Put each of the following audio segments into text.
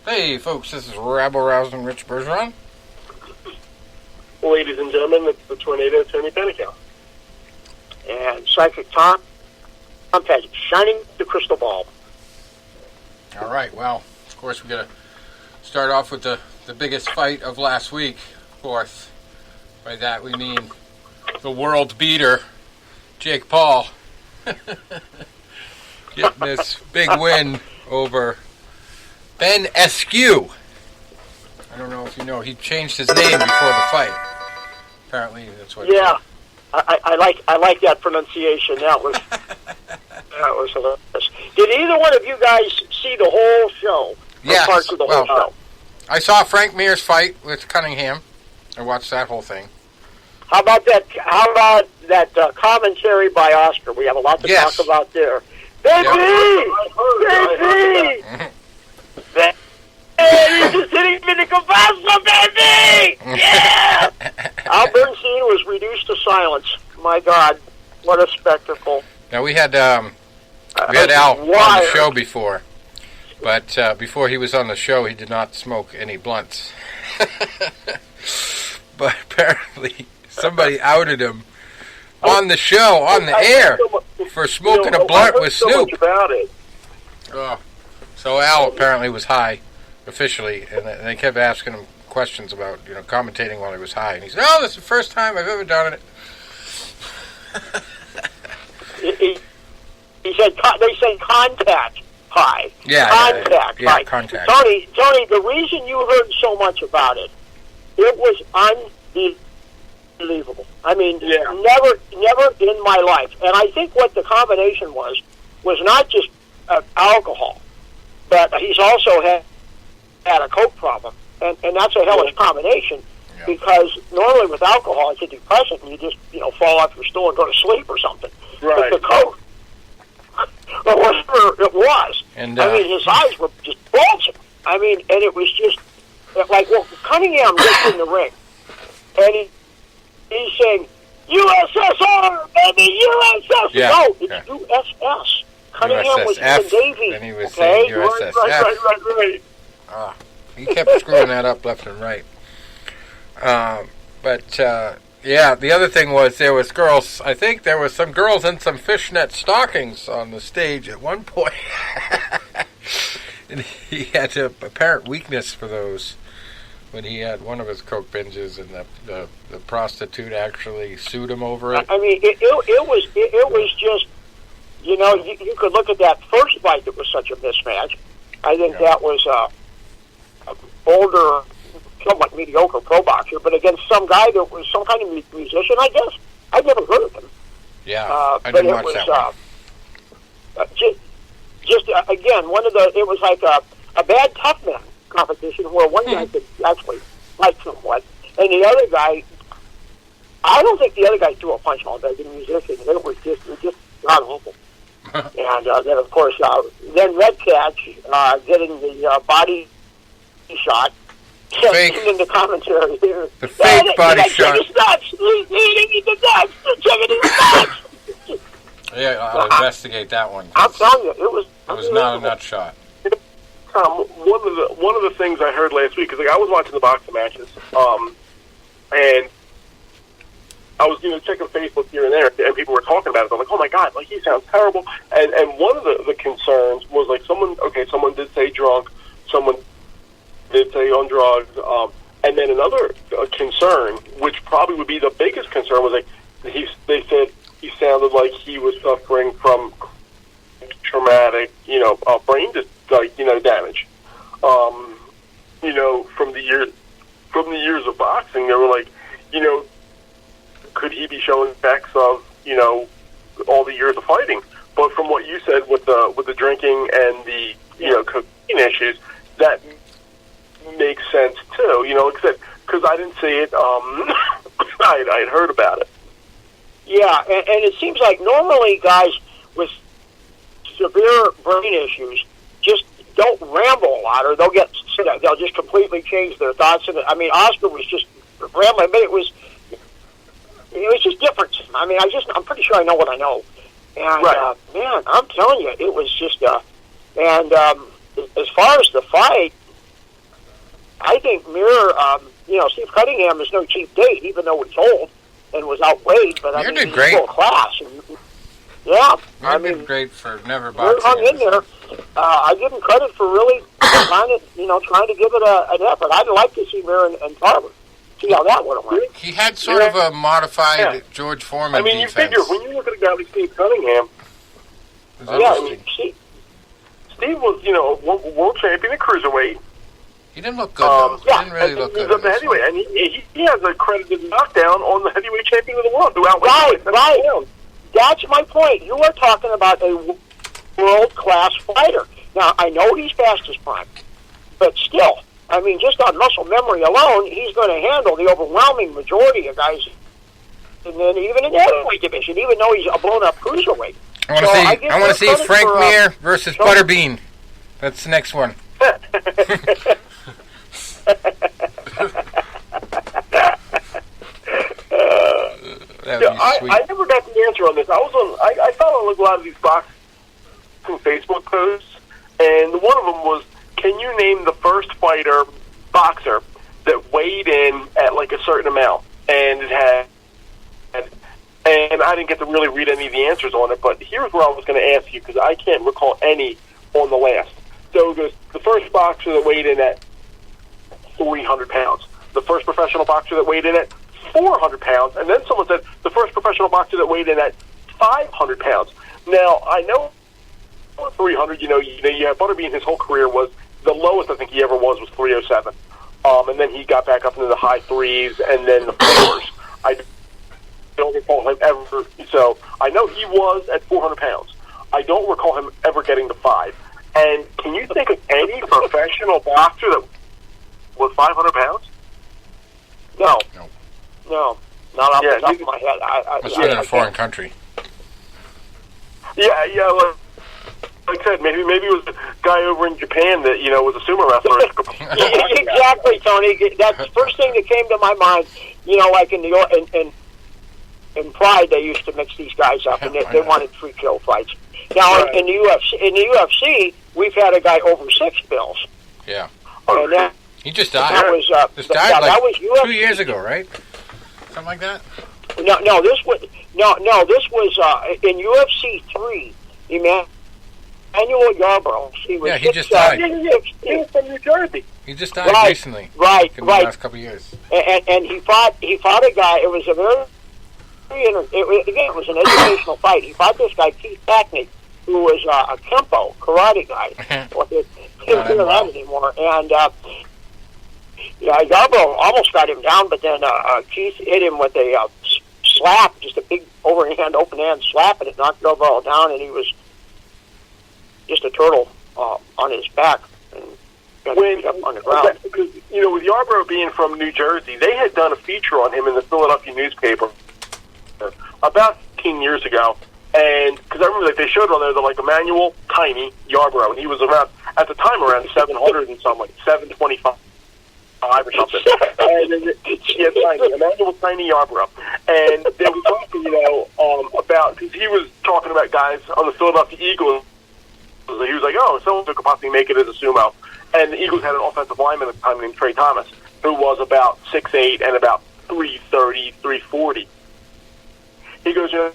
Hey, folks, this is rabble-rousing Rich Bergeron. Ladies and gentlemen, it's the Tornado Tony Penical. And Psychic Tom Petty, shining the crystal ball. All right, well, of course, we got to start off with the biggest fight of last week, of course. By that, we mean the world beater, Jake Paul, getting this big win over Ben Eskew. I don't know if you know, he changed his name before the fight. Apparently, that's what. Yeah, I like that pronunciation. That was hilarious. Did either one of you guys see the whole show? Yes. Parts of the whole show. I saw Frank Mir's fight with Cunningham. I watched that whole thing. How about that? Commentary by Oscar? We have a lot to talk about there. Baby, baby. Hey, you're just hitting me in the Cabasso, baby! Yeah! Al Bernstein was reduced to silence. My God, what a spectacle. Now, we had Al on the show before, but before he was on the show, he did not smoke any blunts. But apparently, somebody outed him on the show, on the air, for smoking a blunt with Snoop. So much about it. So Al apparently was high, officially, and they kept asking him questions about, commentating while he was high. And he said, "Oh, this is the first time I've ever done it." He said, they say contact high. Yeah, contact high. Contact. Tony, the reason you heard so much about it, it was unbelievable. I mean, never in my life. And I think what the combination was not just alcohol, but he's also had a coke problem. And that's a hellish combination, because normally with alcohol, it's a depressant, and you just, fall off your stool and go to sleep or something. Right. But the coke, or whatever it was, and, his eyes were just bulging. And it was just, Cunningham gets in the ring, and he's saying, USSR, baby, USSR. Yeah. No, it's USS. Cunningham was in Davy. And he was saying USSF. Right. He kept screwing that up left and right. The other thing was there was girls. I think there was some girls in some fishnet stockings on the stage at one point. And he had an apparent weakness for those when he had one of his coke binges, and the prostitute actually sued him over it. It was just, you could look at that first fight that was such a mismatch. I think that was an older, somewhat mediocre pro boxer, but against some guy that was some kind of musician, I guess. I'd never heard of him. Yeah, I didn't watch that one. Again, it was like a bad tough man competition where one guy could actually fight somewhat, and the other guy, I don't think the other guy threw a punch all day, the musician. It was just god awful. And then, of course, then Red Catch getting the body shot. Fake. In the commentary here. The fake body shot. He's nuts. He's eating the nuts. Checking his nuts. Yeah, I'll investigate that one. I'm telling you, it was not a nut shot. One of the things I heard last week, because I was watching the boxing matches, and I was checking Facebook here and there, and people were talking about it. I'm like, oh my God, he sounds terrible. And one of the concerns was someone did say drunk, someone did say on drugs, and then another concern, which probably would be the biggest concern, was they said he sounded like he was suffering from traumatic, brain damage. From the years of boxing, they were like, could he be showing effects of, all the years of fighting? But from what you said with the drinking and the cocaine issues, that makes sense too. Except because I didn't see it. I'd heard about it. Yeah, and it seems like normally guys with severe brain issues just don't ramble a lot, or they'll just completely change their thoughts. And Oscar was just rambling, but it was just different. I'm pretty sure I know what I know. And man, I'm telling you, it was just. And as far as the fight, I think Mir, Steve Cunningham is no cheap date, even though he's old and was outweighed. But Mir did he's great. full class. And, yeah, Mir did great for never Mir boxing. hung in there. I give him credit for really trying to give it an effort. I'd like to see Mir and Tarver. See how that would have went. He had sort of a modified George Foreman I mean, defense. you figure when you look at a guy like Steve Cunningham, It was interesting. Steve was, world champion at cruiserweight. He didn't look good, though. He didn't really look good. He was up the heavyweight, and he has a credited knockdown on the heavyweight champion of the world. Right. That's my point. You are talking about a world-class fighter. Now, I know he's past his prime, but still, I mean, just on muscle memory alone, he's going to handle the overwhelming majority of guys, and then even in the heavyweight division, even though he's a blown-up cruiserweight. I want to see Frank Mir versus Butterbean. That's the next one. I never got the answer on this. I follow a lot of these boxing Facebook posts, and one of them was, can you name the first boxer that weighed in at like a certain amount? And it had, and I didn't get to really read any of the answers on it, but here's where I was going to ask you, because I can't recall any on the last. So it goes, the first boxer that weighed in at 300 pounds, the first professional boxer that weighed in at 400 pounds, and then someone said the first professional boxer that weighed in at 500 pounds. Now, I know 300, you have Butterbean, his whole career was, the lowest I think he ever was 307. And then he got back up into the high threes and then the fours. I don't recall him ever, so I know he was at 400 pounds. I don't recall him ever getting to 5. And can you think of any professional boxer that was 500 pounds? No. Not off the top of my head. Must be in a foreign country. Yeah. Like I said, maybe it was a guy over in Japan that was a sumo wrestler. Exactly, Tony. That's the first thing that came to my mind. Like in Pride, they used to mix these guys up, and they wanted free kill fights. Now in the UFC, we've had a guy over 6 bills. Yeah. And he just died. That was that was UFC. 2 years ago, right? Something like that. No. This was in UFC 3. Emmanuel Yarbrough. He just died. He was from New Jersey. He just died recently. Right. In the last couple of years. And he fought a guy. It was a it was an educational fight. He fought this guy Keith Hackney, who was a Kempo karate guy. He didn't do that anymore. And Yarbrough almost got him down, but then Keith hit him with a slap, just a big overhand, open hand slap, and it knocked Yarbrough down, and he was just a turtle on his back and got beat up on the ground. Because, with Yarbrough being from New Jersey, they had done a feature on him in the Philadelphia newspaper about 15 years ago. And because I remember they showed it on there, they're like Emmanuel Tiny Yarbrough, and he was around, at the time, around 700 and something, like 725 or something. And then, Emmanuel Tiny Yarbrough. And they were talking, about, because he was talking about guys on the Philadelphia Eagles. He was like, someone could possibly make it as a sumo. And the Eagles had an offensive lineman at the time named Trey Thomas, who was about 6'8" and about 330, 340. He goes, he has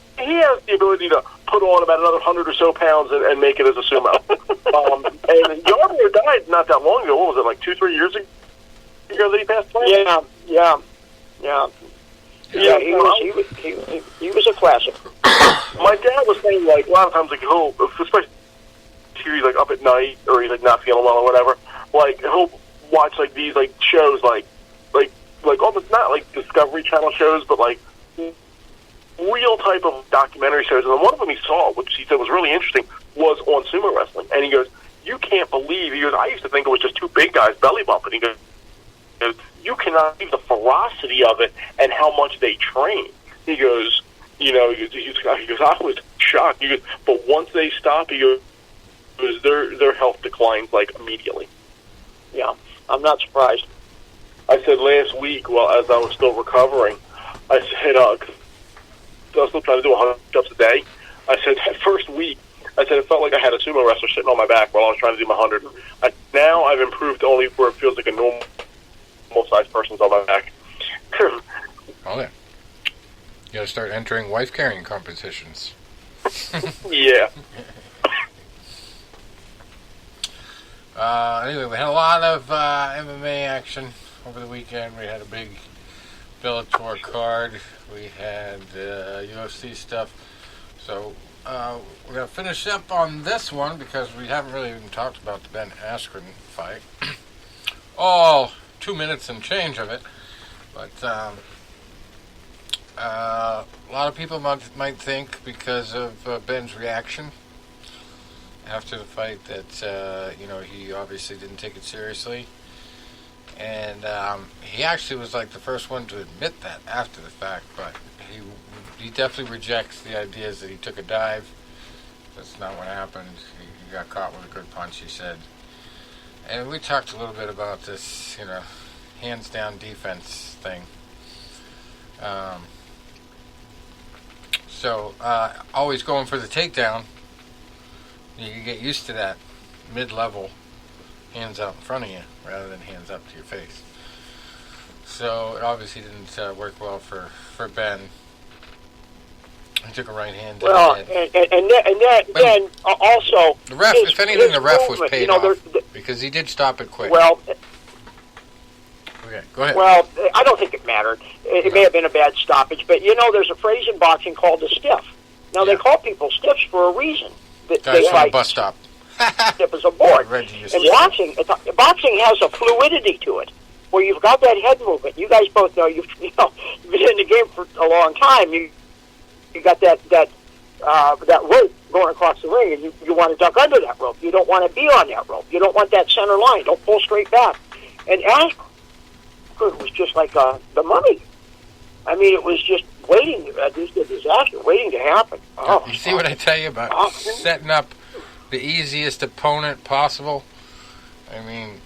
the ability to put on about another 100 or so pounds and make it as a sumo. And Yarbrough died not that long ago. What was it, like 2-3 years ago that he passed away? Yeah. He was a classic. My dad was saying, like, a lot of times, like, especially he's like up at night or he's like not feeling well or whatever, like he'll watch like these like shows like almost not like Discovery Channel shows, but like real type of documentary shows. And then one of them he saw, which he said was really interesting, was on sumo wrestling. And he goes, you can't believe, he goes, I used to think it was just 2 big guys belly bumping. He goes, you cannot believe the ferocity of it and how much they train. He goes, he goes, I was shocked. He goes, but once they stop, he goes, their health declines like immediately. Yeah, I'm not surprised. I said last week, well, as I was still recovering, I said, I was still trying to do 100 push-ups a day. I said that first week, it felt like I had a sumo wrestler sitting on my back while I was trying to do my 100. Now I've improved to only where it feels like a normal full-size person's on my back. Oh, yeah. You got to start entering wife-carrying competitions. Yeah. Anyway, we had a lot of MMA action over the weekend. We had a big Bellator card. We had UFC stuff. So we're going to finish up on this one because we haven't really even talked about the Ben Askren fight. All 2 minutes and change of it. But a lot of people might think because of Ben's reaction after the fight that, he obviously didn't take it seriously. And he actually was like the first one to admit that after the fact, but he definitely rejects the ideas that he took a dive. That's not what happened. He got caught with a good punch, he said. And we talked a little bit about this, hands down defense thing. So always going for the takedown. You can get used to that mid-level hands out in front of you rather than hands up to your face. So it obviously didn't work well for Ben. He took a right hand to the head. Then also the ref. If anything, the ref was paid off because he did stop it quick. Well, okay, go ahead. Well, I don't think it mattered. It may have been a bad stoppage, but there's a phrase in boxing called a stiff. Now they call people stiffs for a reason. Guys from a bus stop. Stiff as a board. And boxing has a fluidity to it, where you've got that head movement. You guys both know you've been in the game for a long time. You got that rope going across the ring, and you want to duck under that rope. You don't want to be on that rope. You don't want that center line. Don't pull straight back. And Askren was just like the mummy. I mean, it was just waiting. Just a disaster waiting to happen. Oh, you see what I tell you about setting up the easiest opponent possible? I mean,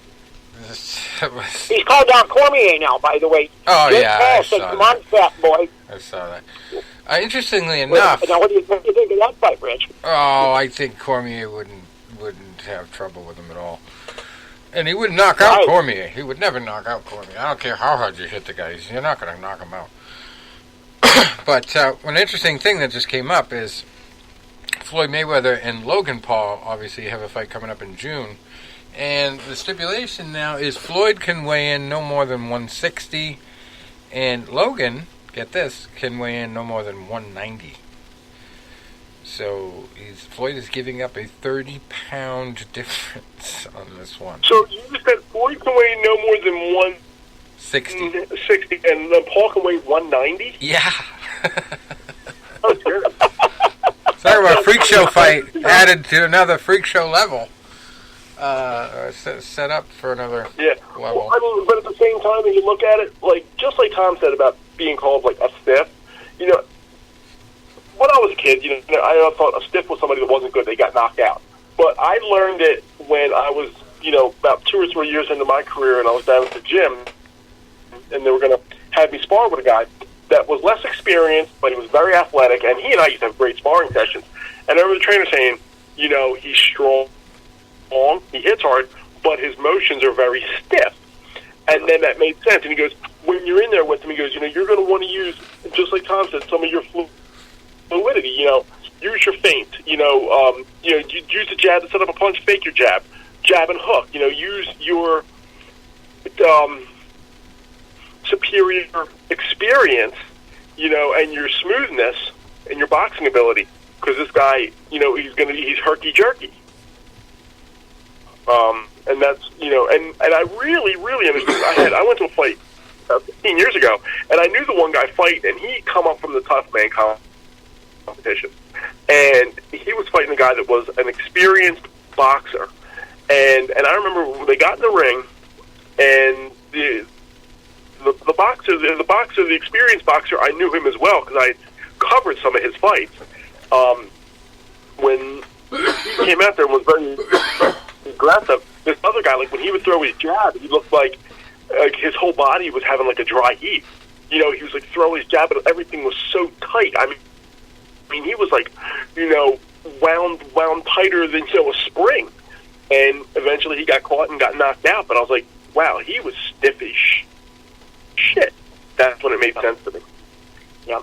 he's called down Cormier now, by the way. Oh, yeah, I saw Come on, fat boy. I saw that. Interestingly enough... Now, what do you think of that fight, Rich? Oh, I think Cormier wouldn't have trouble with him at all. And he wouldn't knock out Cormier. He would never knock out Cormier. I don't care how hard you hit the guy. You're not going to knock him out. But one interesting thing that just came up is Floyd Mayweather and Logan Paul obviously have a fight coming up in June. And the stipulation now is Floyd can weigh in no more than 160. And Logan, get this, can weigh in no more than 190. So Floyd is giving up a 30-pound difference on this one. So you just said Floyd can weigh no more than 160, and then Paul can weigh 190? Yeah. Oh, dear. Sorry about a freak show fight added to another freak show level. Set up for another level. Well, I mean, but at the same time, when you look at it, just like Tom said about being called a stiff, when I was a kid, I thought a stiff was somebody that wasn't good. They got knocked out. But I learned it when I was, about 2 or 3 years into my career, and I was down at the gym, and they were going to have me spar with a guy that was less experienced, but he was very athletic, and he and I used to have great sparring sessions. And I remember the trainer saying, he's strong, he hits hard, but his motions are very stiff. And then that made sense. And he goes, when you're in there with him, he goes, you're going to want to use, just like Tom said, some of your fluidity, use your feint, use the jab to set up a punch, fake your jab and hook, use your superior experience, and your smoothness and your boxing ability, because this guy, he's herky-jerky. And that's, and I really, really understood. I went to a fight 15 years ago, and I knew the one guy fight, and he come up from the tough man competition. And he was fighting a guy that was an experienced boxer. And I remember when they got in the ring, and the boxer, the experienced boxer, I knew him as well because I covered some of his fights. When he came out there and was very aggressive, this other guy, when he would throw his jab, he looked like his whole body was having a dry heat. He was throwing his jab, and everything was so tight. I mean, he was wound tighter than a spring. And eventually he got caught and got knocked out. But I was like, wow, he was stiff as shit, that's when it made sense to me. Yeah.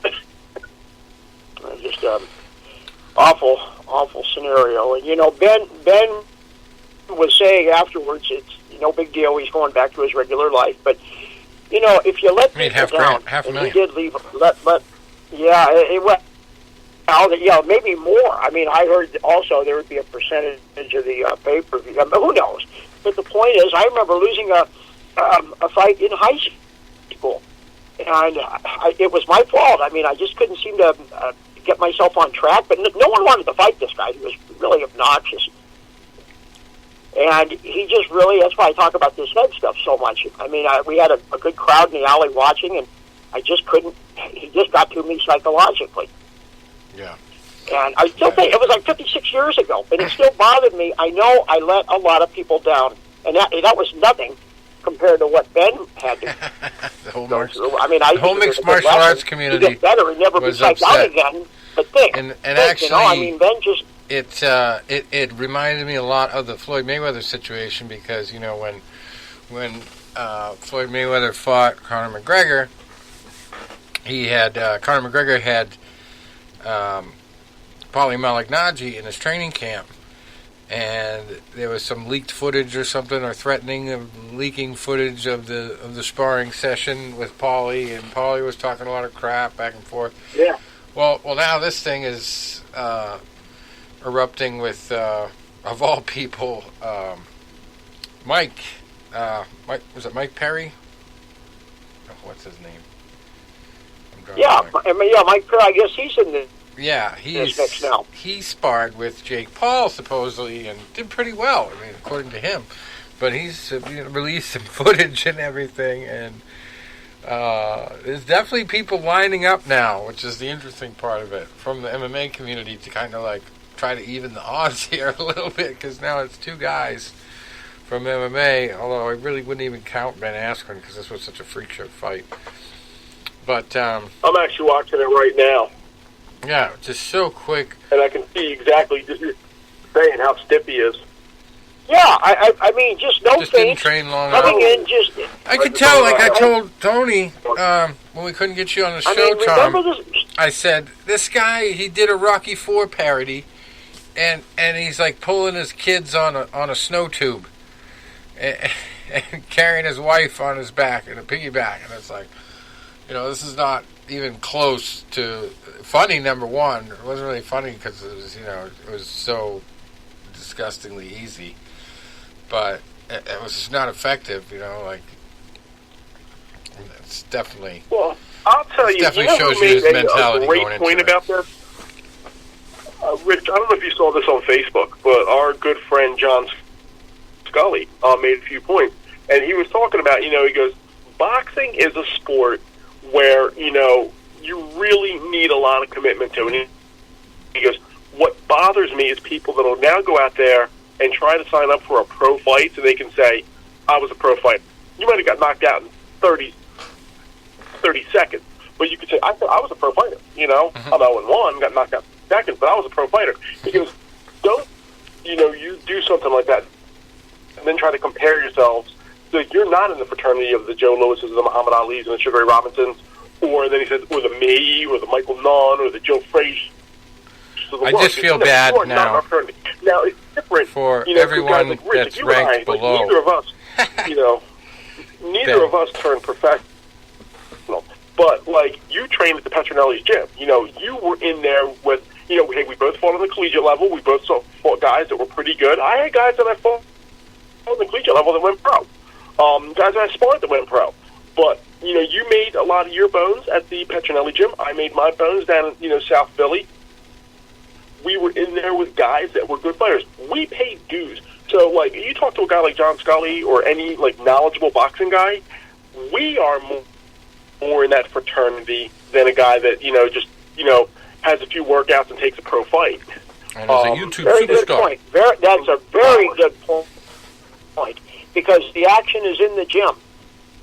Just awful scenario. And, Ben was saying afterwards, it's no big deal. He's going back to his regular life. But, if you let people down, half a and million. he did leave, it went, maybe more. I mean, I heard also there would be a percentage of the pay-per-view. Who knows? But the point is, I remember losing a fight in high school. And it was my fault. I mean, I just couldn't seem to get myself on track. But no one wanted to fight this guy. He was really obnoxious. And he just really, that's why I talk about this head stuff so much. I mean, we had a good crowd in the alley watching, and I just couldn't, he just got to me psychologically. Yeah. And I still think, it was like 56 years ago, and it still bothered me. I know I let a lot of people down, and that was nothing compared to what Ben had to the whole go through. I mean, the whole mixed martial arts community get better and never be psyched out again. But and actually, I mean, Ben just... It reminded me a lot of the Floyd Mayweather situation because, when Floyd Mayweather fought Conor McGregor, Conor McGregor had Paulie Malignaggi in his training camp, and there was some leaked footage or something, or threatening of leaking footage of the sparring session with Paulie, and Paulie was talking a lot of crap back and forth. Yeah. Well, now this thing is erupting with, of all people, Mike. Was it Mike Perry? Oh, what's his name? Mike Perry. I guess he's in the. Yeah, mix now. He sparred with Jake Paul supposedly and did pretty well. I mean, according to him, but he's released some footage and everything, and there's definitely people lining up now, which is the interesting part of it, from the MMA community to kind of like try to even the odds here a little bit, because now it's two guys from MMA, although I really wouldn't even count Ben Askren because this was such a freak show fight. But I'm actually watching it right now. Yeah, just so quick. And I can see exactly just saying how stiff he is. Yeah, I mean, just no just faint. Didn't train long coming enough. in, just... I could tell, like I told Tony when we couldn't get you on the show, Tom, I said, this guy, he did a Rocky IV parody, and he's like pulling his kids on a snow tube, and carrying his wife on his back in a piggyback, and it's like, this is not even close to funny. Number one, it wasn't really funny because it was, it was so disgustingly easy, but it was just not effective. It's definitely. Well, I'll tell you, definitely shows you his mentality a great going point into about this. Rich, I don't know if you saw this on Facebook, but our good friend John Scully made a few points, and he was talking about, he goes, boxing is a sport where, you really need a lot of commitment to. And he goes, what bothers me is people that will now go out there and try to sign up for a pro fight so they can say, I was a pro fighter. You might have got knocked out in 30 seconds, but you could say, I was a pro fighter. Mm-hmm. I'm 0-1, got knocked out in seconds, but I was a pro fighter. He goes, don't, you do something like that and then try to compare yourselves. So you're not in the fraternity of the Joe Lewises, the Muhammad Alis, and the Sugar Ray Robinsons, or then he says, or the me, or the Michael Nunn, or the Joe Frazier. I just feel bad now. Now it's different for everyone like Rich, that's ranked below. Like, neither of us, neither of us turned professional. But like you trained at the Petronelli's gym. You were in there with. Hey, we both fought on the collegiate level. We both fought guys that were pretty good. I had guys that I fought on the collegiate level that went pro. Guys that I sparred that went pro. But, you made a lot of your bones at the Petronelli gym. I made my bones down in, South Philly. We were in there with guys that were good fighters. We paid dues. So, like, you talk to a guy like John Scully or any, like, knowledgeable boxing guy, we are more in that fraternity than a guy that, just, has a few workouts and takes a pro fight. And as a YouTube very superstar. Good point. That's a very good point. Because the action is in the gym.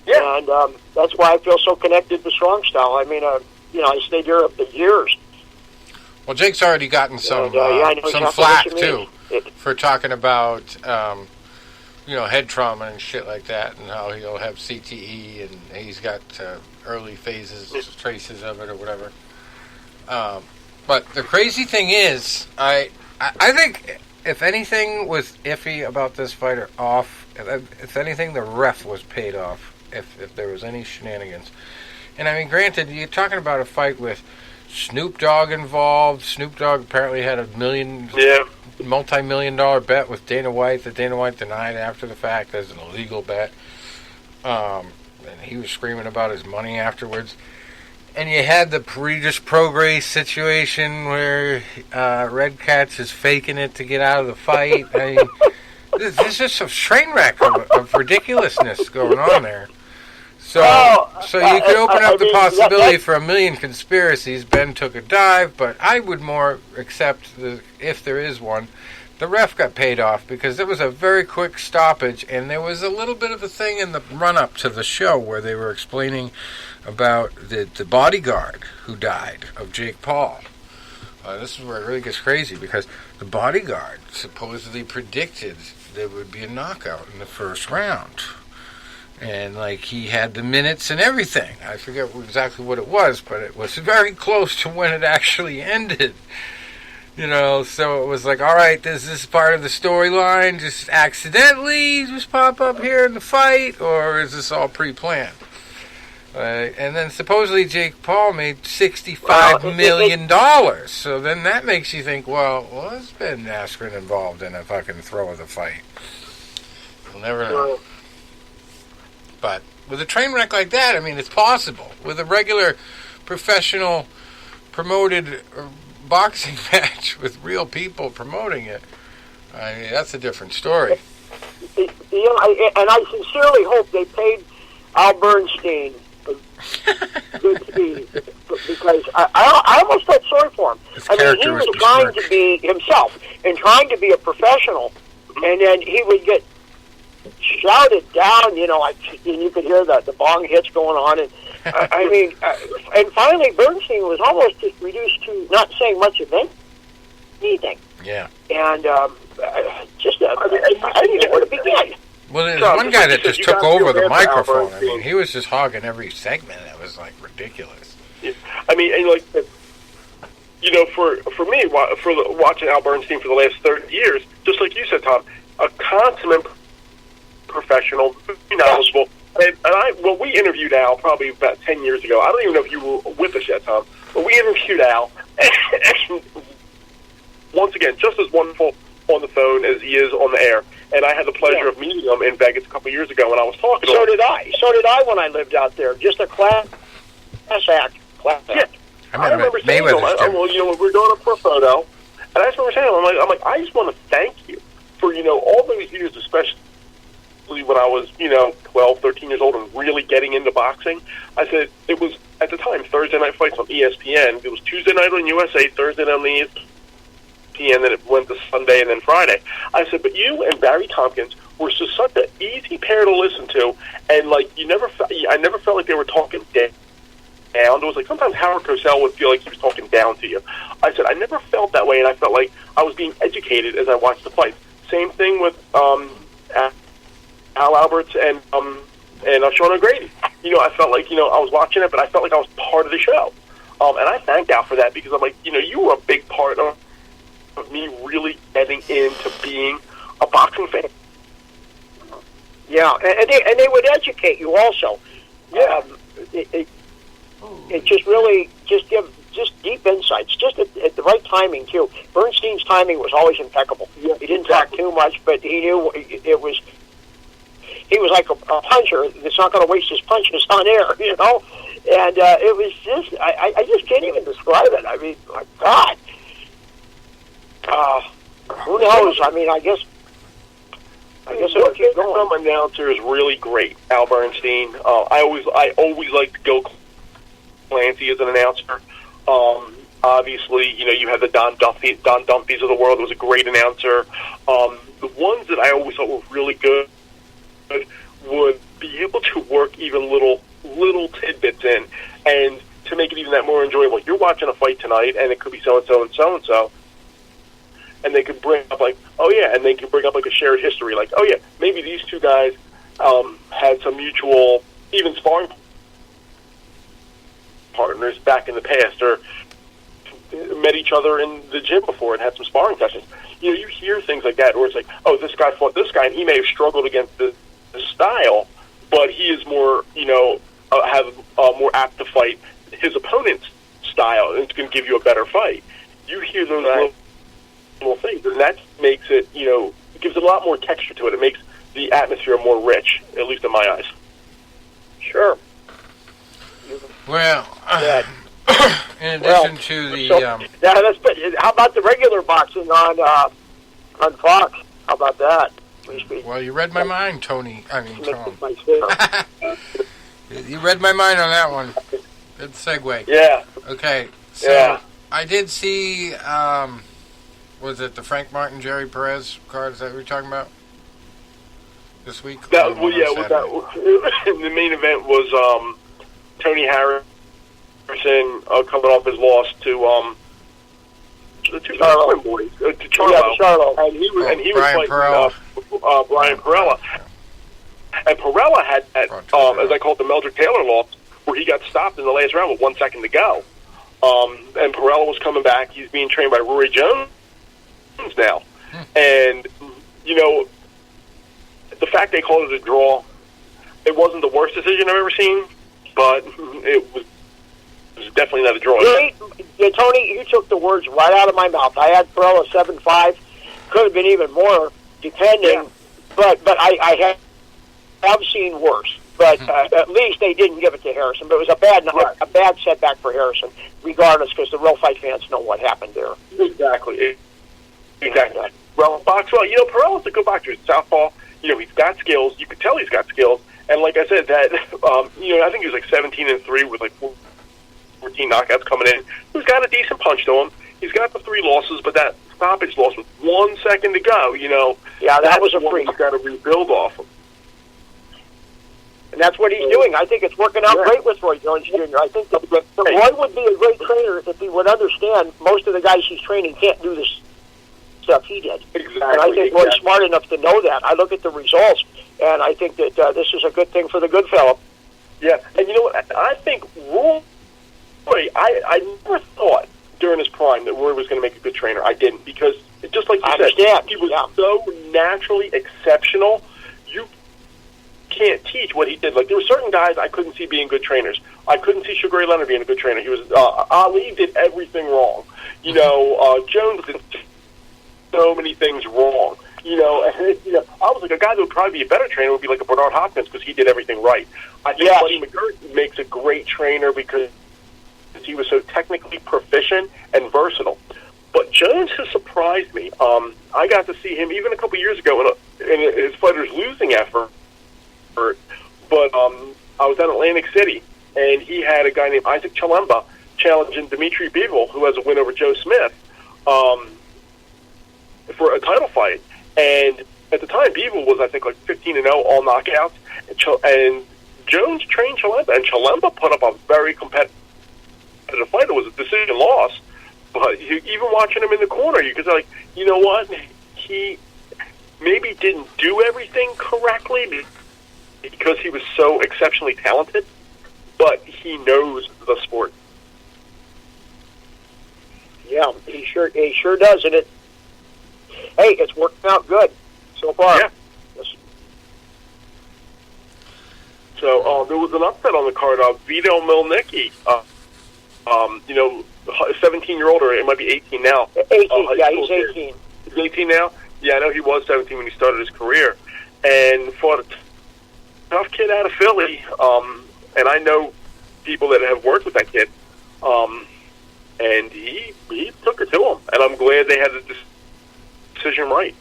Yeah. And that's why I feel so connected to Strong Style. I mean, I stayed here for years. Well, Jake's already gotten some flack, too, for talking about head trauma and shit like that, and how he'll have CTE, and he's got early phases, traces of it or whatever. But the crazy thing is, I think if anything was iffy about this fight or off, if anything, the ref was paid off if there was any shenanigans. And I mean, granted, you're talking about a fight with Snoop Dogg involved. Snoop Dogg apparently had a multi-million-dollar bet with Dana White that Dana White denied after the fact as an illegal bet. And he was screaming about his money afterwards. And you had the Regis Prograis situation where Red Cats is faking it to get out of the fight. I mean, there's just a train wreck of ridiculousness going on there. So you could open up the possibility for a million conspiracies. Ben took a dive, but I would more accept, if there is one, the ref got paid off because it was a very quick stoppage, and there was a little bit of a thing in the run-up to the show where they were explaining about the bodyguard who died of Jake Paul. This is where it really gets crazy because the bodyguard supposedly predicted there would be a knockout in the first round. And, he had the minutes and everything. I forget exactly what it was, but it was very close to when it actually ended. So it was all right, does this part of the storyline just accidentally just pop up here in the fight, or is this all pre-planned? And then supposedly Jake Paul made $65 million. So then that makes you think, was Ben Askren involved in a fucking throw of the fight? You'll never know. But with a train wreck like that, I mean, it's possible. With a regular professional promoted boxing match with real people promoting it, I mean, that's a different story. And I sincerely hope they paid Al Bernstein good speed, because I almost felt sorry for him. I mean, he was trying to be himself and trying to be a professional, and then he would get shouted down, and you could hear the bong hits going on, and I mean, and finally Bernstein was almost just reduced to not saying much of anything. Yeah. And I didn't know where to begin. Well, there's one guy that just took over the microphone. I mean, he was just hogging every segment. That was ridiculous. Yeah. I mean, and for me, watching Al Bernstein for the last 30 years, just like you said, Tom, a consummate professional, very knowledgeable. And we interviewed Al probably about 10 years ago. I don't even know if you were with us yet, Tom, but we interviewed Al. And once again, just as wonderful on the phone as he is on the air. And I had the pleasure of meeting him in Vegas a couple of years ago when I was talking to him. So did I when I lived out there. Just a class act. Yeah. I remember saying to him, we're going up for a photo. And I just remember saying to him, I'm like, I just want to thank you for, all those years, especially when I was, 12, 13 years old and really getting into boxing. I said, it was, at the time, Thursday night fights on ESPN. It was Tuesday night on USA, Thursday night on the ESPN, then it went to Sunday and then Friday. I said, but you and Barry Tompkins were just such an easy pair to listen to, and, I never felt like they were talking down. It was sometimes Howard Cosell would feel like he was talking down to you. I said, I never felt that way, and I felt like I was being educated as I watched the fights. Same thing with Al Alberts and Sean O'Grady. I felt like, I was watching it, but I felt like I was part of the show. And I thanked Al for that, because I'm like, you were a big part of me really getting into being a boxing fan. Yeah, and they would educate you also. Yeah. It just really give deep insights, just at the right timing too. Bernstein's timing was always impeccable. Yeah, he didn't talk too much, but he knew he was like a puncher that's not going to waste his punches on air, And it was just, I just can't even describe it. I mean, my God. Who knows? I mean, I guess it'll keep going. Some announcer is really great, Al Bernstein. I always like to go Clancy as an announcer. Obviously, you have the Don Dumpies of the world. Was a great announcer. The ones that I always thought were really good would be able to work even little tidbits in, and to make it even that more enjoyable. You're watching a fight tonight, and it could be so and so and so and so, and they could bring up oh yeah, and they can bring up like a shared history, like, oh yeah, maybe these two guys had some mutual, even sparring partners back in the past, or met each other in the gym before and had some sparring sessions. You know, you hear things like that, where it's like, oh, this guy fought this guy, and he may have struggled against the style, but he is more, you know, more apt to fight his opponent's style, and it's going to give you a better fight. You hear those little things, and that makes it, you know, it gives it a lot more texture to it. It makes the atmosphere more rich, at least in my eyes. Sure. Well, in addition to the... how about the regular boxing on Fox? How about that? Well, you read my mind, Tony. I mean, Tom. My You read my mind on that one. Good segue. Yeah. Okay, so I did see, was it the Frank Martin, Jerry Perez card? Is that what you're talking about? This week? The main event was Tony Harrison coming off his loss to the two Twin boys, to Charlo. Charlo. And he was Brian fighting Brian Perella. And Perella had that, as I call it, the Meldrick Taylor loss, where he got stopped in the last round with 1 second to go. And Perella was coming back. He's being trained by Rory Jones now. And, you know, the fact they called it a draw, it wasn't the worst decision I've ever seen, but it was definitely not a draw. Yeah, Tony, you took the words right out of my mouth. I had Perella 7-5. Could have been even more, depending. Yeah. But I have seen worse. But at least they didn't give it to Harrison. But it was a bad setback for Harrison, regardless, because the real fight fans know what happened there. Exactly. Well, Boxwell, you know, Perella's a good boxer. He's southpaw. You know, he's got skills. You could tell he's got skills. And like I said, that you know, I think he was like 17-3 with like 14 knockouts coming in. He's got a decent punch to him. He's got the 3 losses, but that stoppage loss with 1 second to go. You know, that was a freak. He's got to rebuild off of. And that's what he's doing. I think it's working out great with Roy Jones Jr. I think that Roy would be a great trainer if he would understand most of the guys he's training can't do this stuff he did. Exactly. And I think Roy's smart enough to know that. I look at the results, and I think that this is a good thing for the good fellow. Yeah, and you know what? I think Roy, I never thought during his prime that Roy was going to make a good trainer. I didn't, because just like you said, he was so naturally exceptional. You can't teach what he did. Like, there were certain guys I couldn't see being good trainers. I couldn't see Sugar Ray Leonard being a good trainer. He was Ali did everything wrong. You know, Jones did so many things wrong. You know, and, you know, I was like, a guy that would probably be a better trainer would be like a Bernard Hopkins, because he did everything right. I think Buddy McGirt makes a great trainer because he was so technically proficient and versatile. But Jones has surprised me. I got to see him even a couple years ago in his fighter's losing effort. But I was at Atlantic City, and he had a guy named Isaac Chalemba challenging Dimitri Bivol, who has a win over Joe Smith, for a title fight. And at the time, Bivol was, I think, like 15-0, all knockouts. And Jones trained Chalemba, and Chalemba put up a very competitive fight. It was a decision loss. But even watching him in the corner, you could say, like, you know what? He maybe didn't do everything correctly because he was so exceptionally talented, but he knows the sport. Yeah, he sure does, and it's working out good so far. Yeah. So there was an upset on the card of Vito Milnicki. You know, 17-year-old, or it might be 18 now. 18, he's 18. He's 18 now? Yeah, I know he was 17 when he started his career. And fought a tough kid out of Philly. And I know people that have worked with that kid. And he took it to him. And I'm glad they had the decision right.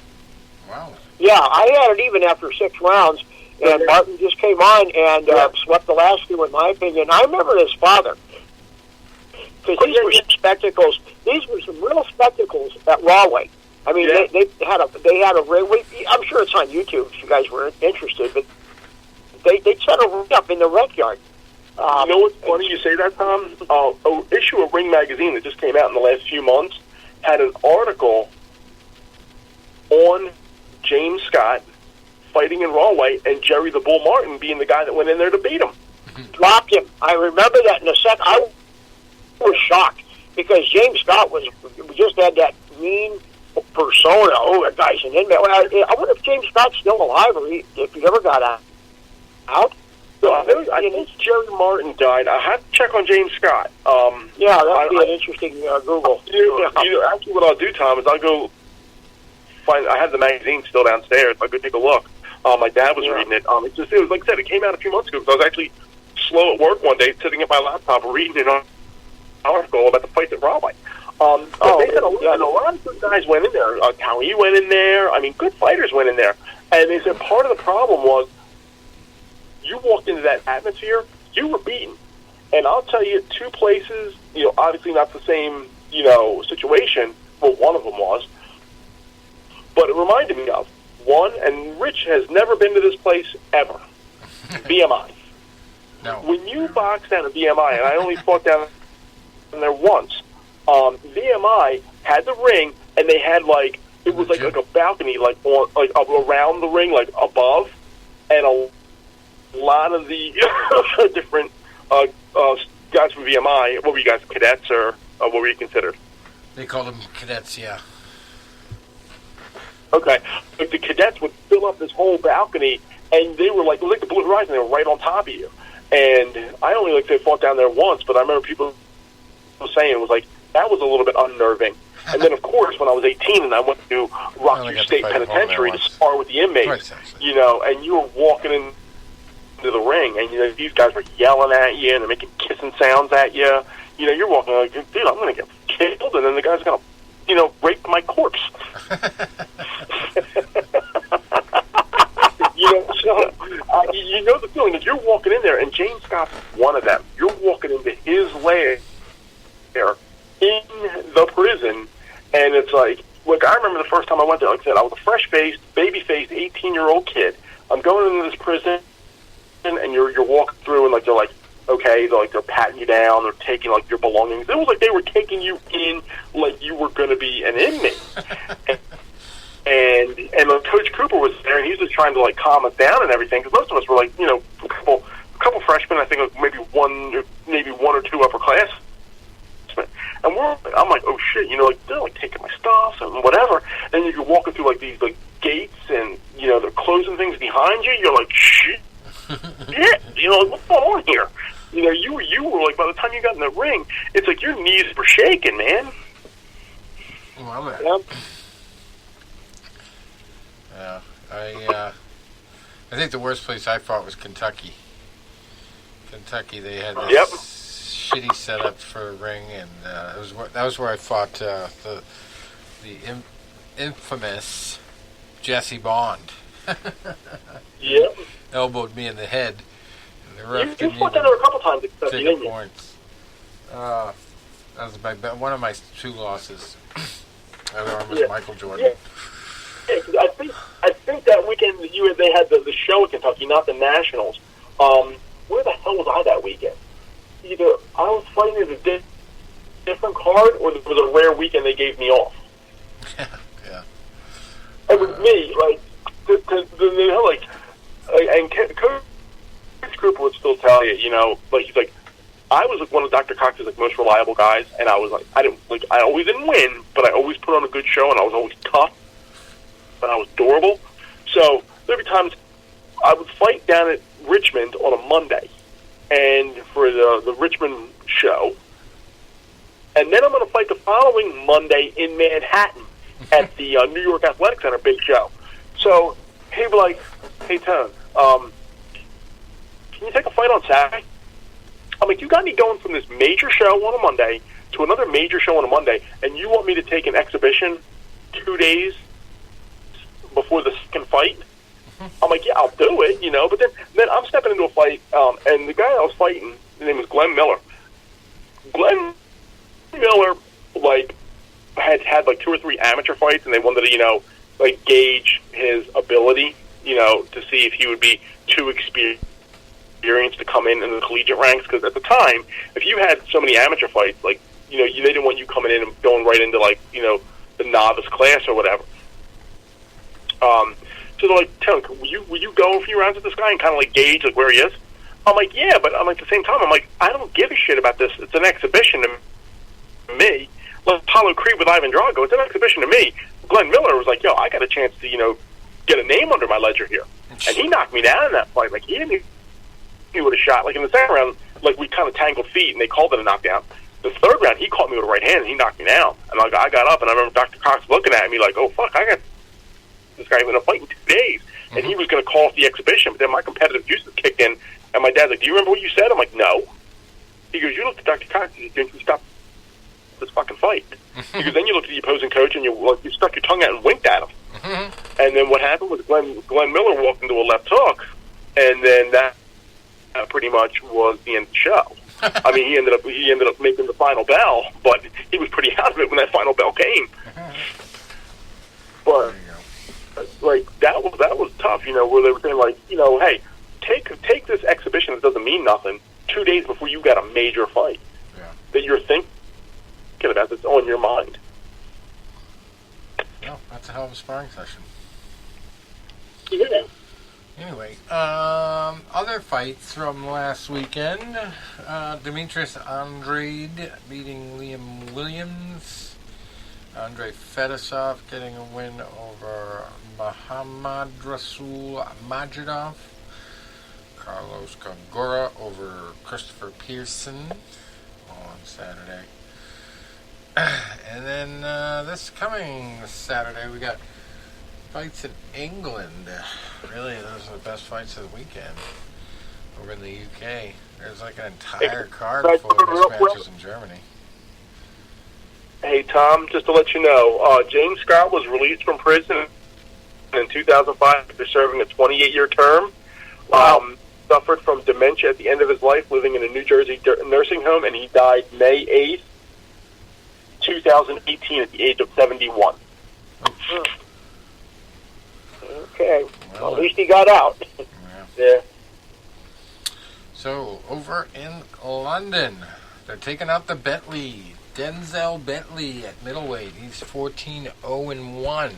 Wow. Yeah, I had it even after 6 rounds. And Martin just came on and swept the last 2, in my opinion. I remember his father. Because these were spectacles. These were some real spectacles at Rawway. I mean, they had a ring. I'm sure it's on YouTube if you guys were interested. But they set a ring up in the rec yard. You know what's funny you say that, Tom? An issue of Ring magazine that just came out in the last few months had an article on James Scott fighting in Rawweight and Jerry the Bull Martin being the guy that went in there to beat him. Dropped him. I remember that in a sec. I was shocked because James Scott just had that mean persona. Oh, that guy's an inmate. Well, I wonder if James Scott's still alive or if he ever got out. So I think Jerry Martin died. I had to check on James Scott. Yeah, that would be an interesting Google. Actually, what I'll do, Tom, is I'll go find. I have the magazine still downstairs. I'll go take a look. My dad was reading it. It was like I said, it came out a few months ago. Because I was actually slow at work one day, sitting at my laptop reading an article about the fight at Rawweight. They said a lot of good guys went in there. Tally went in there. I mean, good fighters went in there. And they said part of the problem was you walked into that atmosphere, you were beaten. And I'll tell you, two places, obviously not the same, situation. Well, one of them was. But it reminded me of one, and Rich has never been to this place ever. BMI. No. When you box down at BMI, and I only fought down there once, VMI had the ring, and they had it was like a balcony, around the ring, above, and a lot of the different guys from VMI. What were you guys, cadets, or what were you considered? They called them cadets, yeah. Okay, but the cadets would fill up this whole balcony, and they were it was like the Blue Horizon. They were right on top of you. And I only fought down there once, but I remember people saying it was that was a little bit unnerving. And then, of course, when I was 18 and I went to Rockview State Penitentiary to spar with the inmates, and you were walking into the ring, and these guys were yelling at you and they're making kissing sounds at you. You're walking dude, I'm going to get killed, and then the guy's going to, rape my corpse. The feeling is you're walking in there, and James Scott's one of them. You're walking into his lair in the prison, and it's look, I remember the first time I went there, like I said, I was a fresh-faced, baby-faced 18-year-old kid. I'm going into this prison, and you're walking through, and they're okay, they're patting you down, they're taking your belongings. It was like they were taking you in like you were going to be an inmate. And Coach Cooper was there, and he was just trying to calm us down and everything, because most of us were a couple freshmen, I think maybe one or two upperclassmen. And I'm like, oh shit, they're taking my stuff and whatever. And you're walking through these gates, and they're closing things behind you. You're like, shit, what's going on here? You were by the time you got in the ring, it's your knees were shaking, man. Well, yeah, I think the worst place I fought was Kentucky. They had this shitty setup for a ring, and that was where I fought the infamous Jesse Bond. Yep. Elbowed me in the head. And the ref you fought down there a couple times. Take points. That was one of my two losses. The other one was Michael Jordan. Yeah, I think that weekend they had the show in Kentucky, not the Nationals. Where the hell was I that weekend? Either I was fighting at a different card, or there was a rare weekend they gave me off. Yeah. It was me, and Coach Cooper would still tell you, he's I was one of Dr. Cox's most reliable guys, and I was I always didn't win, but I always put on a good show, and I was always tough. And I was durable. So there'd be times I would fight down at Richmond on a Monday, and for the Richmond show, and then I'm going to fight the following Monday in Manhattan at the New York Athletic Center big show. So he'd be like, "Hey Tone, can you take a fight on Saturday?" I'm like, "You got me going from this major show on a Monday to another major show on a Monday, and you want me to take an exhibition 2 days before the second fight?" I'm like, "Yeah, I'll do it, But then I'm stepping into a fight, and the guy I was fighting, his name was Glenn Miller. Glenn Miller, had 2 or 3 amateur fights, and they wanted to, gauge his ability, to see if he would be too experienced to come in the collegiate ranks. Because at the time, if you had so many amateur fights, they didn't want you coming in and going right into the novice class or whatever. So they're like, Tony, will you go a few rounds with this guy and kind of like gauge like where he is? I'm like, yeah, but I'm like, at the same time, I'm like, I don't give a shit about this. It's an exhibition to me. Like Apollo Creed with Ivan Drago, it's an exhibition to me. Glenn Miller was like, yo, I got a chance to, get a name under my ledger here. And he knocked me down in that fight. Like, he would have shot. Like, in the second round, like, we kind of tangled feet, and they called it a knockdown. The third round, he caught me with a right hand, and he knocked me down. And I got up, and I remember Dr. Cox looking at me like, oh, fuck, I got this guy in a fight in 2 days. And he was going to call off the exhibition, but then my competitive juices kicked in, and my dad's like, do you remember what you said? I'm like, no. He goes, you looked at Dr. Cox, and you stop this fucking fight. Because then you looked at the opposing coach, and you stuck your tongue out and winked at him. And then what happened was Glenn Miller walked into a left hook, and then that pretty much was the end of the show. I mean, he ended up making the final bell, but he was pretty out of it when that final bell came. But like that was tough, where they were saying like, hey, take this exhibition that doesn't mean nothing 2 days before you got a major fight that you're thinking about, that's on your mind. No, that's a hell of a sparring session. Yeah. Anyway, other fights from last weekend. Demetrius Andrade beating Liam Williams. Andrei Fedosov getting a win over Muhammad Rasul Majidov. Carlos Gongora over Christopher Pearson on Saturday. And then this coming Saturday, we got fights in England. Really, those are the best fights of the weekend. Over in the UK, there's like an entire card full of best matches in Germany. Hey, Tom, just to let you know, James Scott was released from prison in 2005 after serving a 28-year term. Suffered from dementia at the end of his life, living in a New Jersey nursing home, and he died May 8th, 2018 at the age of 71. Okay. Well, at least he got out. Yeah. So, over in London, they're taking out the Bentley. Denzel Bentley at middleweight. He's 14-0-1.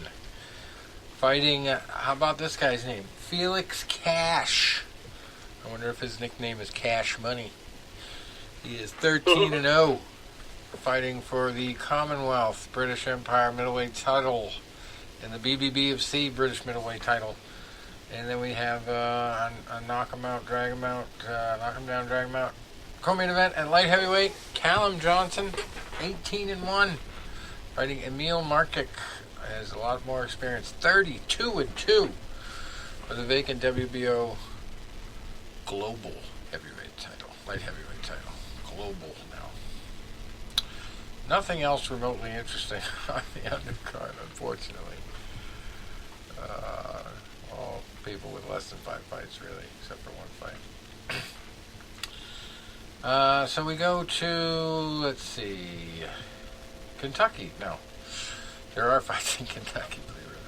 Fighting, how about this guy's name? Felix Cash. I wonder if his nickname is Cash Money. He is 13-0. Fighting for the Commonwealth British Empire middleweight title and the BBBFC British middleweight title. And then we have a knock him out, drag him out, knock him down, drag him out. Co-main event at light heavyweight, Callum Johnson, 18-1. Fighting Emil Markic, has a lot more experience, 32-2 for the vacant WBO global heavyweight title, light heavyweight title, global now. Nothing else remotely interesting on the undercard, unfortunately. All people with less than 5 fights, really, except for one fight. So we go to, let's see, Kentucky. No, there are fights in Kentucky, believe it or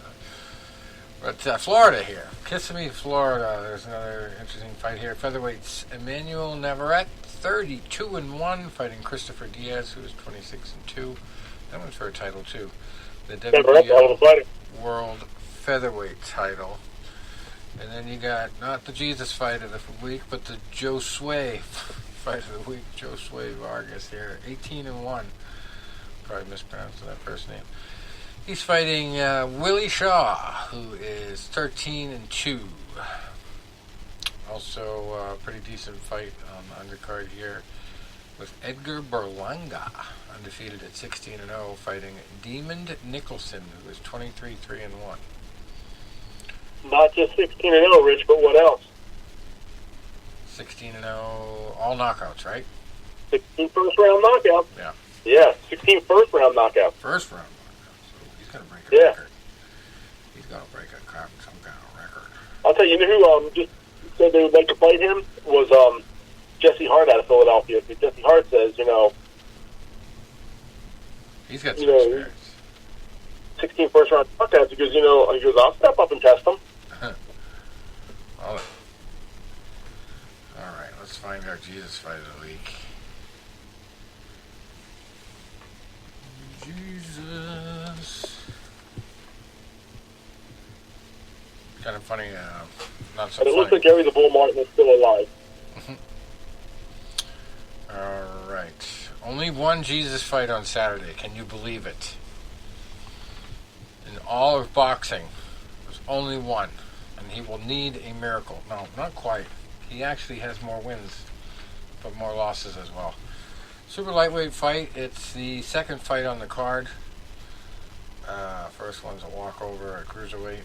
not. But Florida here, Kissimmee, Florida. There's another interesting fight here. Featherweights, Emmanuel Navarrete, 32-1, fighting Christopher Diaz, who is 26-2. That one's for a title too. The WBO World Featherweight title. And then you got not the Jesus fight of the week, but the Joe Sway fight of the week. Joe Sway Vargas here, 18-1. Probably mispronouncing that first name. He's fighting Willie Shaw, who is 13-2. Also, a pretty decent fight on the undercard here with Edgar Berlanga, undefeated at 16-0, fighting Demond Nicholson, who is 23-3-1. Not just 16-0, Rich, but what else? 16-0, all knockouts, right? 16 first-round knockout. Yeah. Yeah, 16 first-round knockout. First round knockout. So he's going to break a record. He's going to break some kind of record. I'll tell you, who just said they would like to fight him was Jesse Hart out of Philadelphia. Because Jesse Hart says, he's got some experience. 16 first-round knockouts. He goes, I'll step up and test him. All right, let's find our Jesus fight of the week. Jesus. kind of funny, not so And it looks funny. like Gary the Bull Martin is still alive. All right. Only one Jesus fight on Saturday. Can you believe it? In all of boxing, there's only one. And he will need a miracle. No, not quite. He actually has more wins, but more losses as well. Super lightweight fight. It's the second fight on the card. First one's a walkover at cruiserweight.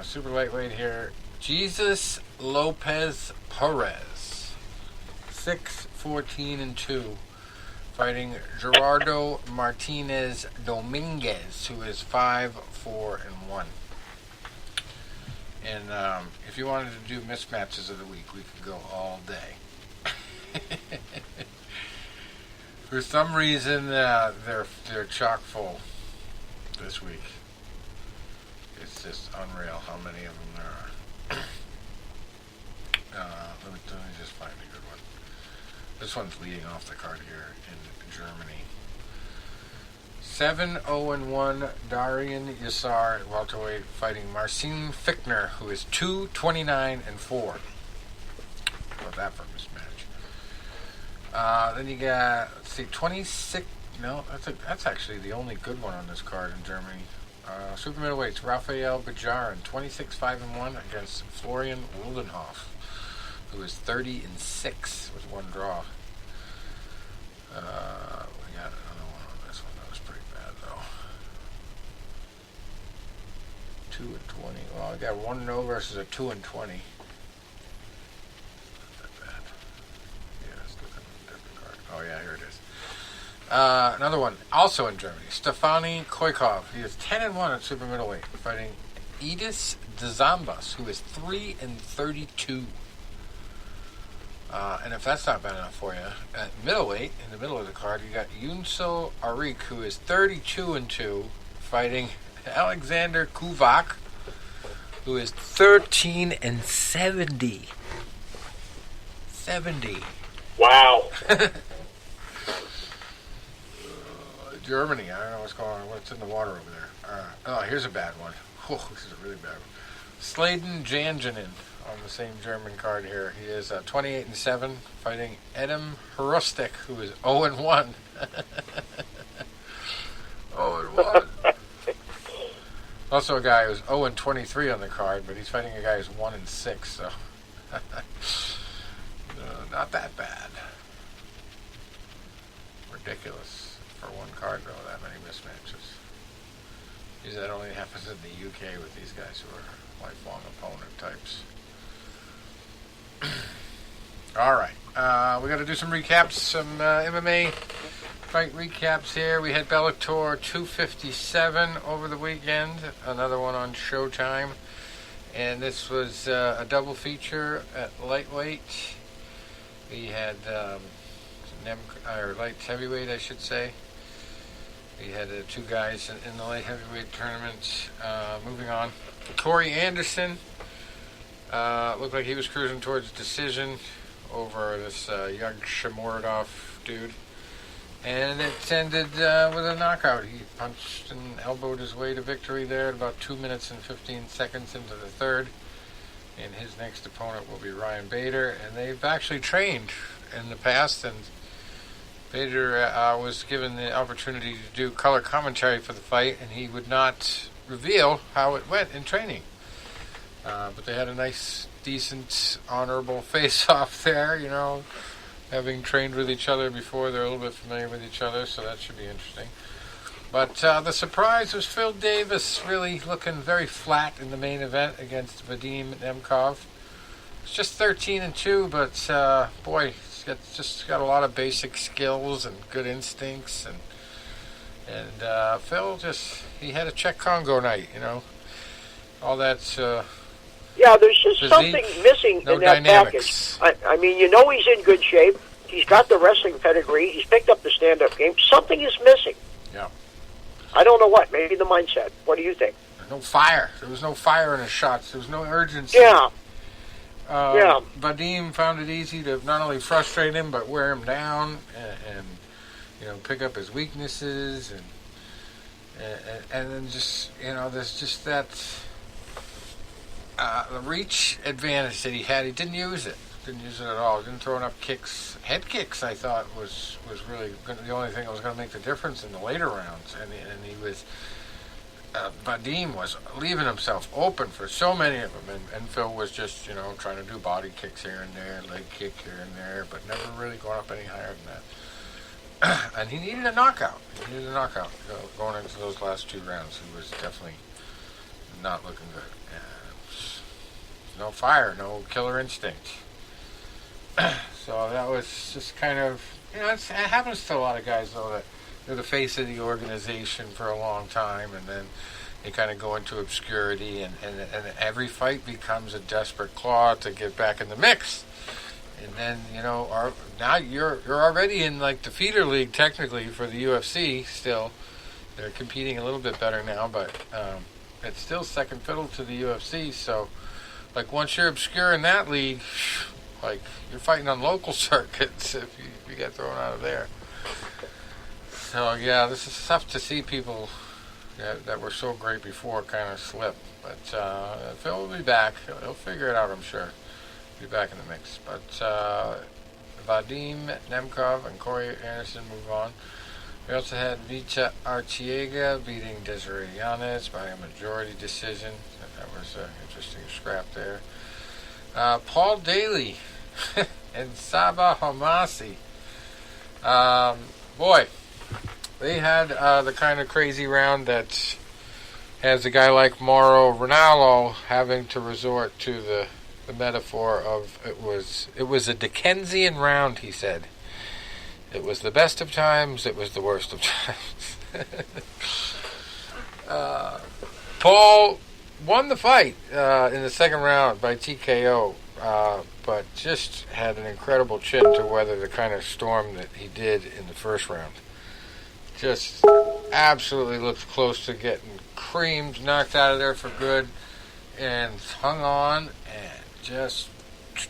Super lightweight here. Jesus Lopez Perez, 6-14-2, fighting Gerardo Martinez Dominguez, who is 5-4-1. And if you wanted to do mismatches of the week, we could go all day. For some reason, they're chock full this week. It's just unreal how many of them there are. Let me just find a good one. This one's leading off the card here in Germany. 7-0-1 Darian Yassar at welterweight fighting Marcin Fichtner, who is 2-29-4. How about that for a mismatch? Then you got, let's see, 26. No, that's actually the only good one on this card in Germany. Super middleweights, Rafael Bajarin, 26-5-1 against Florian Wildenhoff, who is 30-6 with one draw. We got another one on this one. That was pretty bad, though. 2-20. Well, I got 1-0 versus a 2-20. Not that bad. Yeah, let's look at a different card. Oh, yeah, here it is. Another one, also in Germany, Stefani Koikov. He is 10-1 at super middleweight, fighting Edis Dzambas, who is 3-32. And if that's not bad enough for you, at middleweight, in the middle of the card, you got Yunso Arik, who is 32-2, fighting Alexander Kuvak, who is 13-70. 70. Wow. Germany, I don't know what's going on. What's in the water over there? Here's a bad one. Oh, this is a really bad one. Sladen Janjanin on the same German card here. He is 28-7, fighting Edem Hrustik, who is 0-1. 0-1. Also a guy who's 0-23 on the card, but he's fighting a guy who's 1-6, so not that bad. Ridiculous. For one card, though, that many mismatches. Usually that only happens in the UK with these guys who are lifelong opponent types. All right. We got to do some recaps, some MMA fight recaps here. We had Bellator 257 over the weekend, another one on Showtime. And this was a double feature at lightweight. We had light heavyweight, I should say. We had two guys in the light heavyweight tournament. Moving on, Corey Anderson looked like he was cruising towards decision over this young Shamuradov dude, and it ended with a knockout. He punched and elbowed his way to victory there at about 2 minutes and 15 seconds into the third. And his next opponent will be Ryan Bader, and they've actually trained in the past, and Bader was given the opportunity to do color commentary for the fight, and he would not reveal how it went in training. But they had a nice, decent, honorable face-off there, you know, having trained with each other before. They're a little bit familiar with each other, so that should be interesting. But the surprise was Phil Davis really looking very flat in the main event against Vadim Nemkov. It's just 13-2, but boy, he's got a lot of basic skills and good instincts, and Phil he had a Czech Congo night, you know, all that. Yeah, there's just physique, something missing no in that dynamics. package. I mean, you know he's in good shape. He's got the wrestling pedigree. He's picked up the stand-up game. Something is missing. Yeah. I don't know what. Maybe the mindset. What do you think? No fire. There was no fire in his shots. There was no urgency. Yeah. Vadim found it easy to not only frustrate him, but wear him down and you know, pick up his weaknesses and then just, you know, there's just that the reach advantage that he had, he didn't use it. Didn't use it at all. Didn't throw enough kicks. Head kicks, I thought, was really the only thing that was going to make the difference in the later rounds. And he was... Vadim was leaving himself open for so many of them. And Phil was just, trying to do body kicks here and there, leg kick here and there, but never really going up any higher than that. And he needed a knockout. Going into those last 2 rounds. He was definitely not looking good. No fire, no killer instinct. So that was just kind of, it happens to a lot of guys, though, that they're the face of the organization for a long time, and then they kind of go into obscurity, and every fight becomes a desperate claw to get back in the mix. And then, now you're already in, like, the feeder league, technically, for the UFC still. They're competing a little bit better now, but it's still second fiddle to the UFC, so, like, once you're obscure in that league, like, you're fighting on local circuits if you get thrown out of there. So, yeah, this is tough to see people that were so great before kind of slip. But Phil will be back. He'll figure it out, I'm sure. He'll be back in the mix. But Vadim Nemkov and Corey Anderson move on. We also had Vicha Archiega beating Desiree Yanez by a majority decision. That was an interesting scrap there. Paul Daly and Sabah Homasi. Boy, they had the kind of crazy round that has a guy like Mauro Ranallo having to resort to the metaphor of it was a Dickensian round, he said. It was the best of times, it was the worst of times. Paul won the fight in the second round by TKO, but just had an incredible chin to weather the kind of storm that he did in the first round. Just absolutely looked close to getting creamed, knocked out of there for good, and hung on and just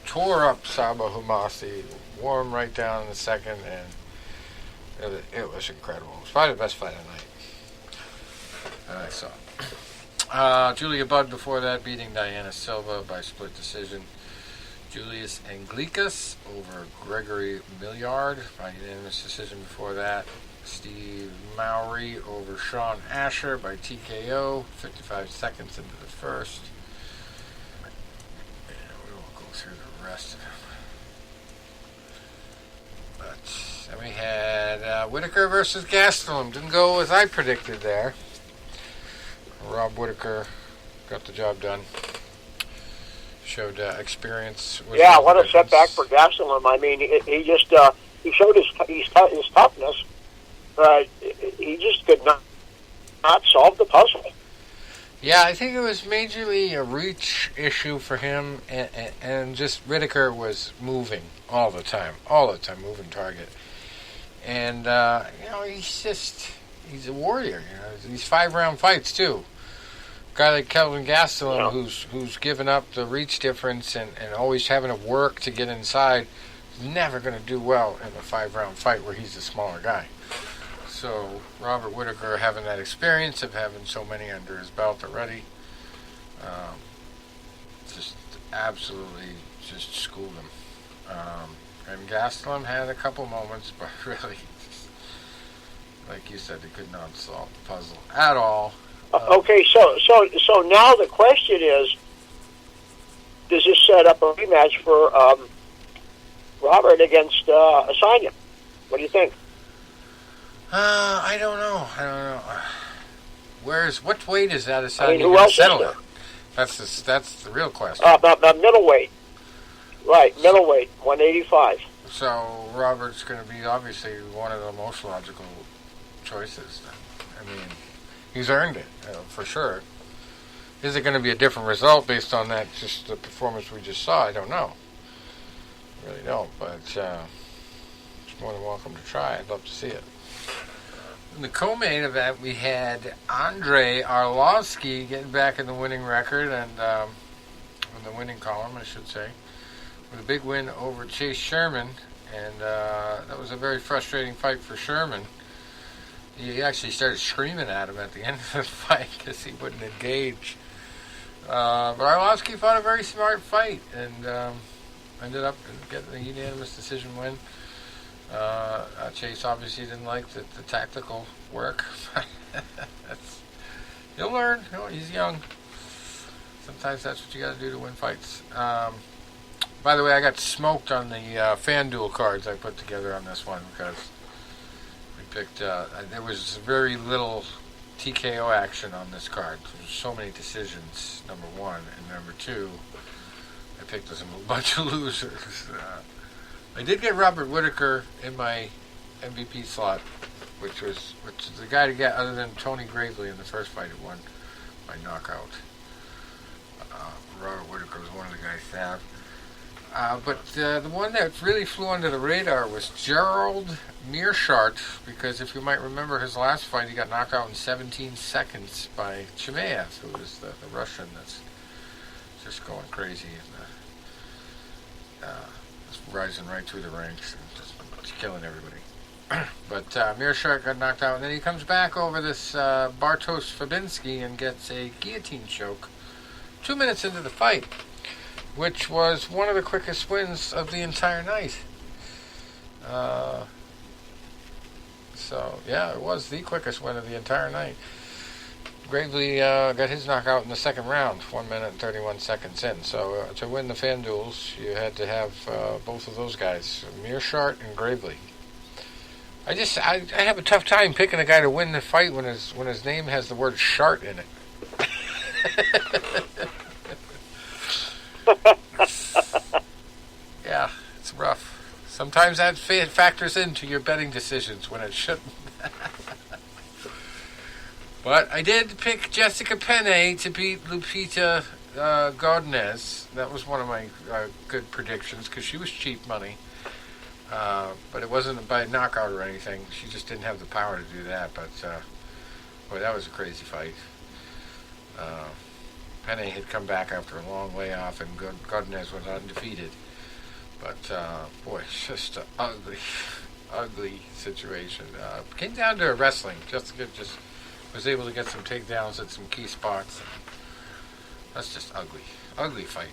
tore up Sabah Homasi, wore him right down in the second, and it was incredible. It was probably the best fight of the night that I saw. Julia Budd before that beating Diana Silva by split decision. Julius Anglikas over Gregory Milliard by unanimous decision before that. Steve Mowry over Sean Asher by TKO, 55 seconds into the first. And we won't go through the rest of them. But then we had Whitaker versus Gastelum. Didn't go as I predicted there. Rob Whitaker got the job done. Showed experience. Yeah, what a setback for Gastelum. I mean, he just he showed his toughness. He just could not solve the puzzle. Yeah, I think it was majorly a reach issue for him, and just Whitaker was moving all the time, moving target. And, he's a warrior, these 5-round fights, too. A guy like Kelvin Gastelum, who's given up the reach difference and always having to work to get inside, is never going to do well in a 5-round fight where he's a smaller guy. So Robert Whitaker having that experience of having so many under his belt already, just absolutely just schooled him. And Gastelum had a couple moments, but really, like you said, he could not solve the puzzle at all. Okay, so now the question is, does this set up a rematch for Robert against Asanya? What do you think? I don't know. What weight is that? Who else settle is it? That's the real question. Middleweight. Right, middleweight, 185. So Robert's going to be obviously one of the most logical choices. I mean, he's earned it, for sure. Is it going to be a different result based on that, just the performance we just saw? I don't know. I really don't, but it's more than welcome to try. I'd love to see it. In the co-main event, we had Andre Arlovsky getting back in the winning record and in the winning column, I should say, with a big win over Chase Sherman. And that was a very frustrating fight for Sherman. He actually started screaming at him at the end of the fight because he wouldn't engage. But Arlovsky fought a very smart fight and ended up getting a unanimous decision win. Chase obviously didn't like the tactical work. He'll learn. He's young. Sometimes that's what you got to do to win fights. By the way, I got smoked on the FanDuel cards I put together on this one because we picked. There was very little TKO action on this card. There's so many decisions. Number one, and number two, I picked a bunch of losers. I did get Robert Whittaker in my MVP slot, which is the guy to get other than Tony Gravely in the first fight who won by knockout. Robert Whittaker was one of the guys to have. But the one that really flew under the radar was Gerald Mearshart, because if you might remember his last fight, he got knocked out in 17 seconds by Chimaev, who is the Russian that's just going crazy and just rising right through the ranks and just killing everybody. But Mearshart got knocked out, and then he comes back over this Bartosz Fabinski and gets a guillotine choke 2 minutes into the fight, which was one of the quickest wins of the entire night. So, yeah, it was the quickest win of the entire night. Gravely got his knockout in the second round, 1 minute and 31 seconds in. So, to win the FanDuels, you had to have both of those guys, Mearshart and Gravely. I have a tough time picking a guy to win the fight when his name has the word "shart" in it. Yeah, it's rough. Sometimes that factors into your betting decisions when it shouldn't. But I did pick Jessica Penne to beat Lupita Godinez. That was one of my good predictions because she was cheap money. But it wasn't by knockout or anything. She just didn't have the power to do that. But boy, that was a crazy fight. Penne had come back after a long layoff, and Godinez was undefeated. But boy, it's just an ugly situation. Came down to wrestling. Jessica just was able to get some takedowns at some key spots. That's just ugly fight.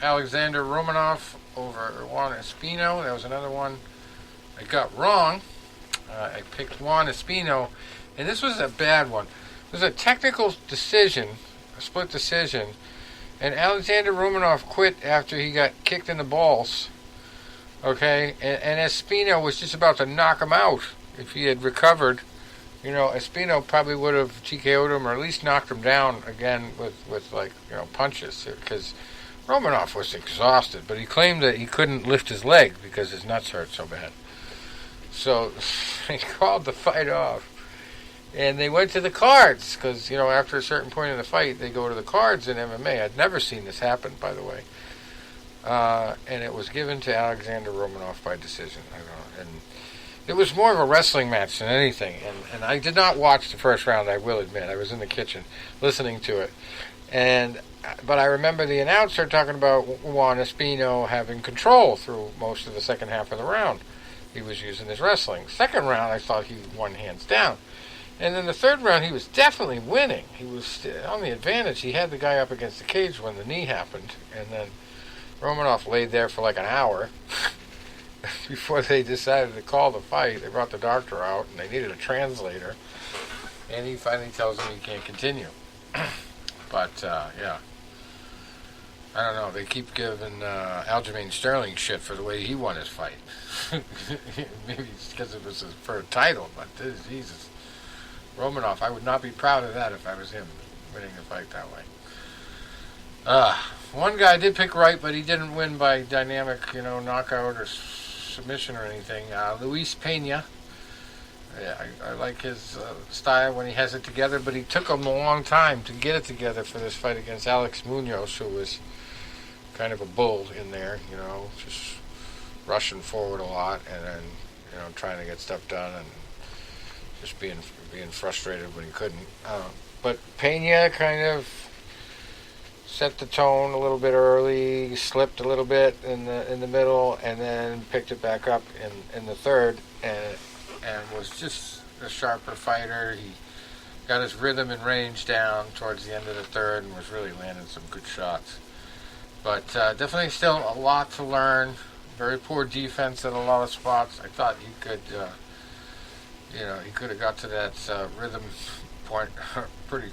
Alexander Romanoff over Juan Espino. That was another one I got wrong. I picked Juan Espino, and this was a bad one. It was a technical decision, a split decision, and Alexander Romanoff quit after he got kicked in the balls. Okay, and Espino was just about to knock him out if he had recovered. You know, Espino probably would have TKO'd him or at least knocked him down again with like, you know, punches, because Romanoff was exhausted, but he claimed that he couldn't lift his leg because his nuts hurt so bad. So he called the fight off. And they went to the cards because, you know, after a certain point in the fight, they go to the cards in MMA. I'd never seen this happen, by the way. And it was given to Alexander Romanoff by decision. I don't know. And it was more of a wrestling match than anything. And I did not watch the first round, I will admit. I was in the kitchen listening to it. But I remember the announcer talking about Juan Espino having control through most of the second half of the round. He was using his wrestling. Second round, I thought he won hands down. And then the third round, he was definitely winning. He was on the advantage. He had the guy up against the cage when the knee happened. And then Romanoff laid there for like an hour before they decided to call the fight. They brought the doctor out, and they needed a translator. And he finally tells him he can't continue. But, yeah. I don't know. They keep giving Aljamain Sterling shit for the way he won his fight. Maybe it's because it was for a title, but Jesus. Romanoff, I would not be proud of that if I was him, winning a fight that way. One guy did pick right, but he didn't win by dynamic, knockout or submission or anything. Luis Pena. Yeah, I like his style when he has it together, but he took him a long time to get it together for this fight against Alex Munoz, who was kind of a bull in there, just rushing forward a lot and then, trying to get stuff done and just being frustrated when he couldn't. But Pena kind of set the tone a little bit early, slipped a little bit in the middle, and then picked it back up in the third, and was just a sharper fighter. He got his rhythm and range down towards the end of the third and was really landing some good shots. But definitely still a lot to learn. Very poor defense at a lot of spots. I thought he could, he could have got to that rhythm point pretty,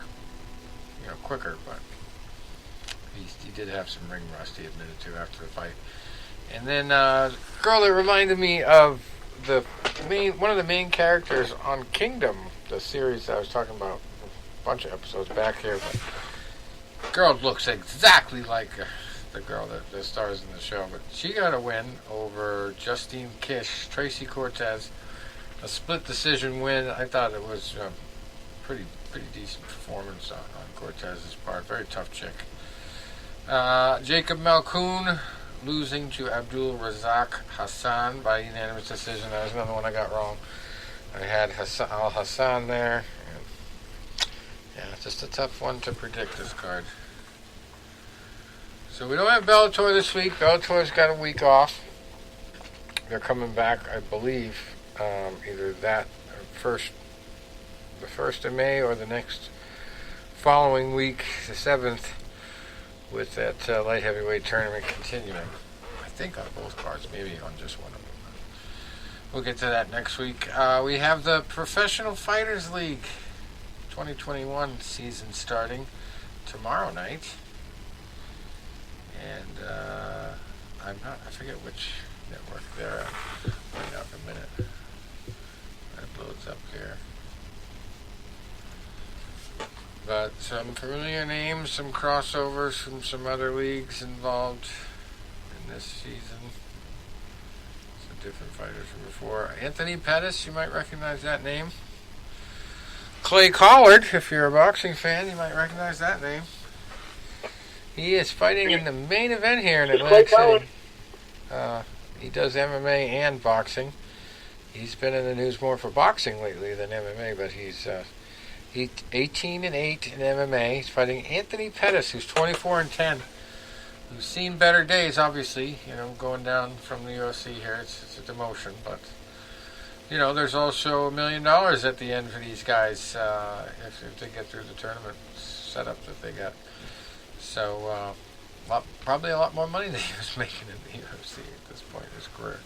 quicker. But he did have some ring rust, he admitted to after the fight. And then girl that reminded me of one of the main characters on Kingdom, the series I was talking about a bunch of episodes back here. But girl looks exactly like the girl that stars in the show. But she got a win over Justine Kish, Tracy Cortez, a split decision win. I thought it was a pretty decent performance on Cortez's part. Very tough chick. Jacob Malkoun losing to Abdul Razak Hassan by unanimous decision. That was another one I got wrong. I had Al Hassan there. Yeah, just a tough one to predict, this card. So we don't have Bellator this week. Bellator's got a week off. They're coming back, I believe, either the 1st of May or the next following week, the 7th, with that light heavyweight tournament continuing. I think on both cards, maybe on just one of them. We'll get to that next week. We have the Professional Fighters League 2021 season starting tomorrow night. And I forget which network they're at. Find out in a minute. That loads up here. But some familiar names, some crossovers from some other leagues involved in this season. Some different fighters from before. Anthony Pettis, you might recognize that name. Clay Collard, if you're a boxing fan, you might recognize that name. He is fighting in the main event here in Atlantic City. He does MMA and boxing. He's been in the news more for boxing lately than MMA, but he's 18-8 in MMA. He's fighting Anthony Pettis, who's 24-10. Who's seen better days, obviously. Going down from the UFC here, it's a demotion, but there's also $1 million at the end for these guys if they get through the tournament setup that they got. So probably a lot more money than he was making in the UFC at this point in his career.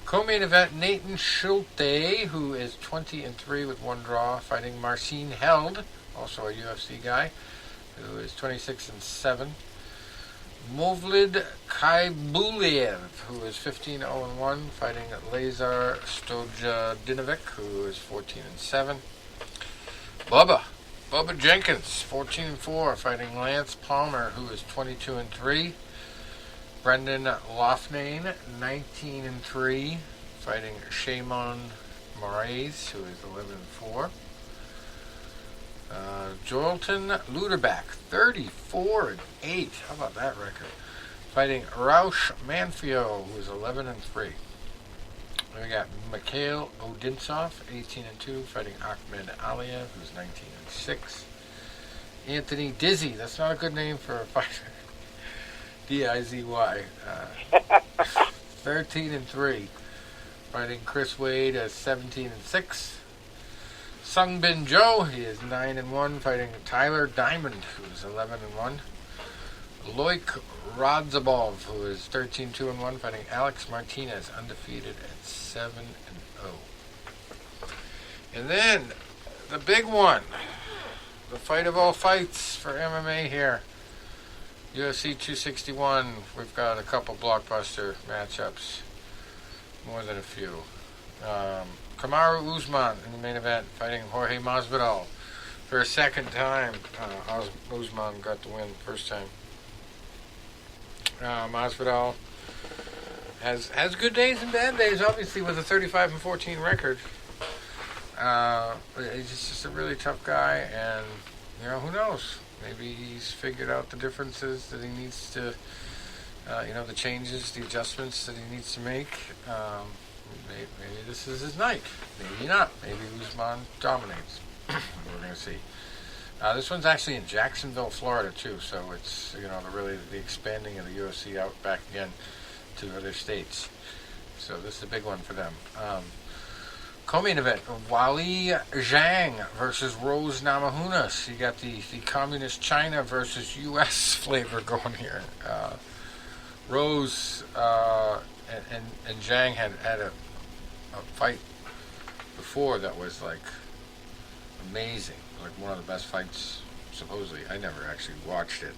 Co-main event, Nathan Schulte, who is 20-3 with one draw, fighting Marcin Held, also a UFC guy, who is 26-7. Movlid Khaibuliev, who is 15-0-1, fighting Lazar Stojadinovic, who is 14-7. Bubba Jenkins, 14-4, fighting Lance Palmer, who is 22-3. Brendan Loughnane, 19-3, fighting Shimon Moraes, who is 11-4. Joelton Luderbach, 34-8. How about that record? Fighting Raush Manfio, who is 11-3. We got Mikhail Odintsov, 18-2, fighting Ahmed Aliev, who's 19-6. Anthony Dizzy, that's not a good name for a fighter. D-I-Z-Y. 13-3, fighting Chris Wade at 17-6. Sung Bin Jo, he is 9-1, fighting Tyler Diamond, who is 11-1. Loik Radzabov, who is 13-2-1, fighting Alex Martinez, undefeated at 7-0. And then the big one, the fight of all fights for MMA here, UFC 261. We've got a couple blockbuster matchups, more than a few. Kamaru Usman in the main event, fighting Jorge Masvidal for a second time. Usman got the win first time. Masvidal has good days and bad days, obviously, with a 35-14 record. He's just a really tough guy, and who knows? Maybe he's figured out the differences that he needs to, the changes, the adjustments that he needs to make. Maybe this is his night. Maybe not. Maybe Usman dominates. We're going to see. This one's actually in Jacksonville, Florida, too. So it's, the expanding of the UFC out back again to other states. So this is a big one for them. Co-main event, Wally Zhang versus Rose Namahunis. You got the communist China versus U.S. flavor going here. Rose and Zhang had a fight before that was like amazing, like one of the best fights. Supposedly, I never actually watched it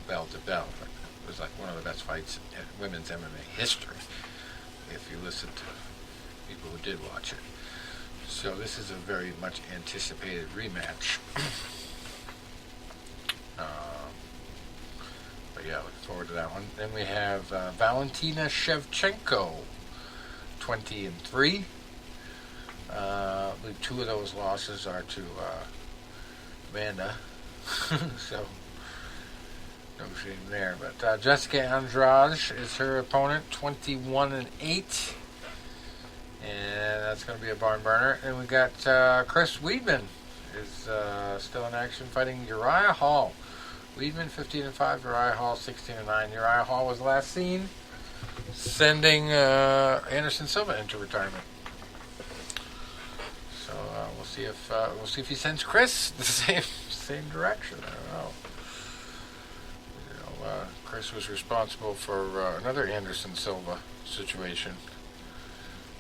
bell to bell, but it was like one of the best fights in women's MMA history. If you listen to people who did watch it. So this is a very much anticipated rematch. But yeah, looking forward to that one. Then we have Valentina Chevchenko, 20-3. I believe 2 of those losses are to Amanda. So no shame there. But Jessica Andrade is her opponent, 21-8. And that's going to be a barn burner. And we got Chris Weidman is still in action fighting Uriah Hall. Weidman 15-5, Uriah Hall 16-9. Uriah Hall was last seen sending Anderson Silva into retirement. So we'll see if he sends Chris the same direction. I don't know. Chris was responsible for another Anderson Silva situation.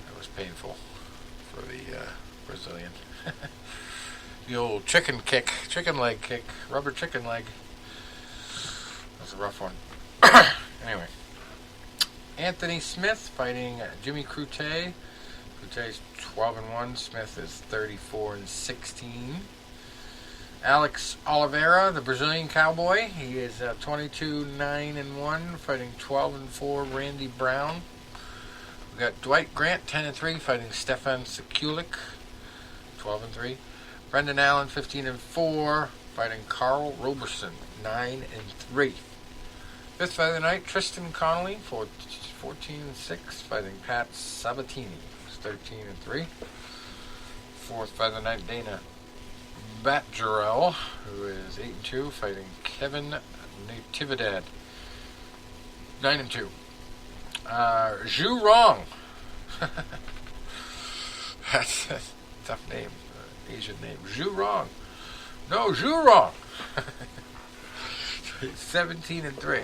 It was painful for the Brazilian. The old chicken leg kick, rubber chicken leg. That was a rough one. Anyway, Anthony Smith fighting Jimmy Crute. Crute's 12-1. Smith is 34-16. Alex Oliveira, the Brazilian cowboy, he is 22-9-1, fighting 12-4 Randy Brown. We got Dwight Grant, 10-3, fighting Stefan Sekulik, 12-3. Brendan Allen, 15-4, fighting Carl Roberson, 9-3. Fifth fight of the night, Tristan Connolly, 14-6, fighting Pat Sabatini, 13-3. Fourth fight of the night, Dana Batjarel, who is 8-2, fighting Kevin Natividad, 9-2. Zhu Rong. That's a tough name, Asian name. Zhu Rong. No, Zhu Rong. 17-3,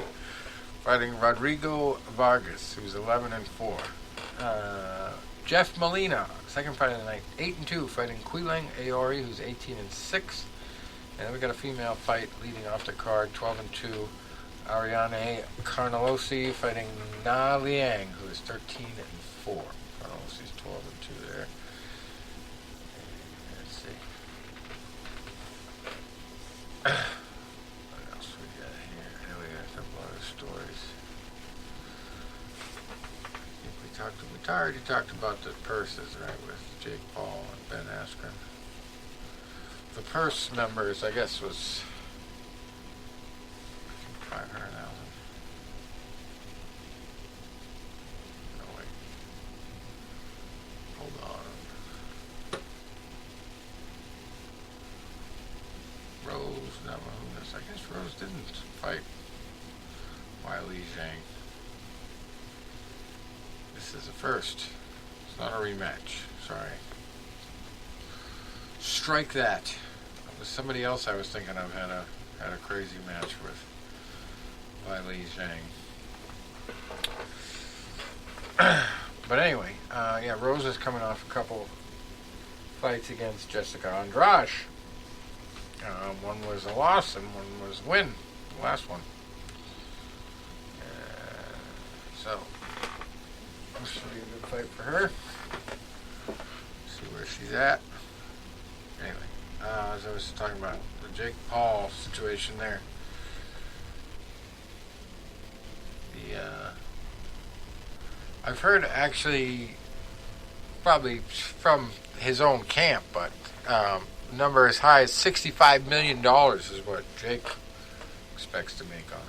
fighting Rodrigo Vargas, who's 11-4. Jeff Molina, second fight of the night, 8-2, fighting Quilang Aori, who's 18-6. And then we got a female fight leading off the card, 12-2, Ariane Carnelosi fighting Na Liang, who is 13-4. Carnelosi's 12-2 there. Let's see. What else we got here? Here we got a couple other stories. I think we already talked about the purses, right, with Jake Paul and Ben Askren. The purse numbers, I guess, was 500,000. No, wait. Hold on. Rose Namahunis. I guess Rose didn't fight Wily Zhang. This is a first. It's not a rematch. Sorry. Strike that. It was somebody else I was thinking of had a crazy match with Wily Zhang. But anyway, yeah, Rose is coming off a couple fights against Jessica Andrade. One was a loss and one was a win. The last one. So, this should be a good fight for her. See where she's at. Anyway, as I was talking about the Jake Paul situation there. I've heard actually, probably from his own camp, but number as high as $65 million is what Jake expects to make on it.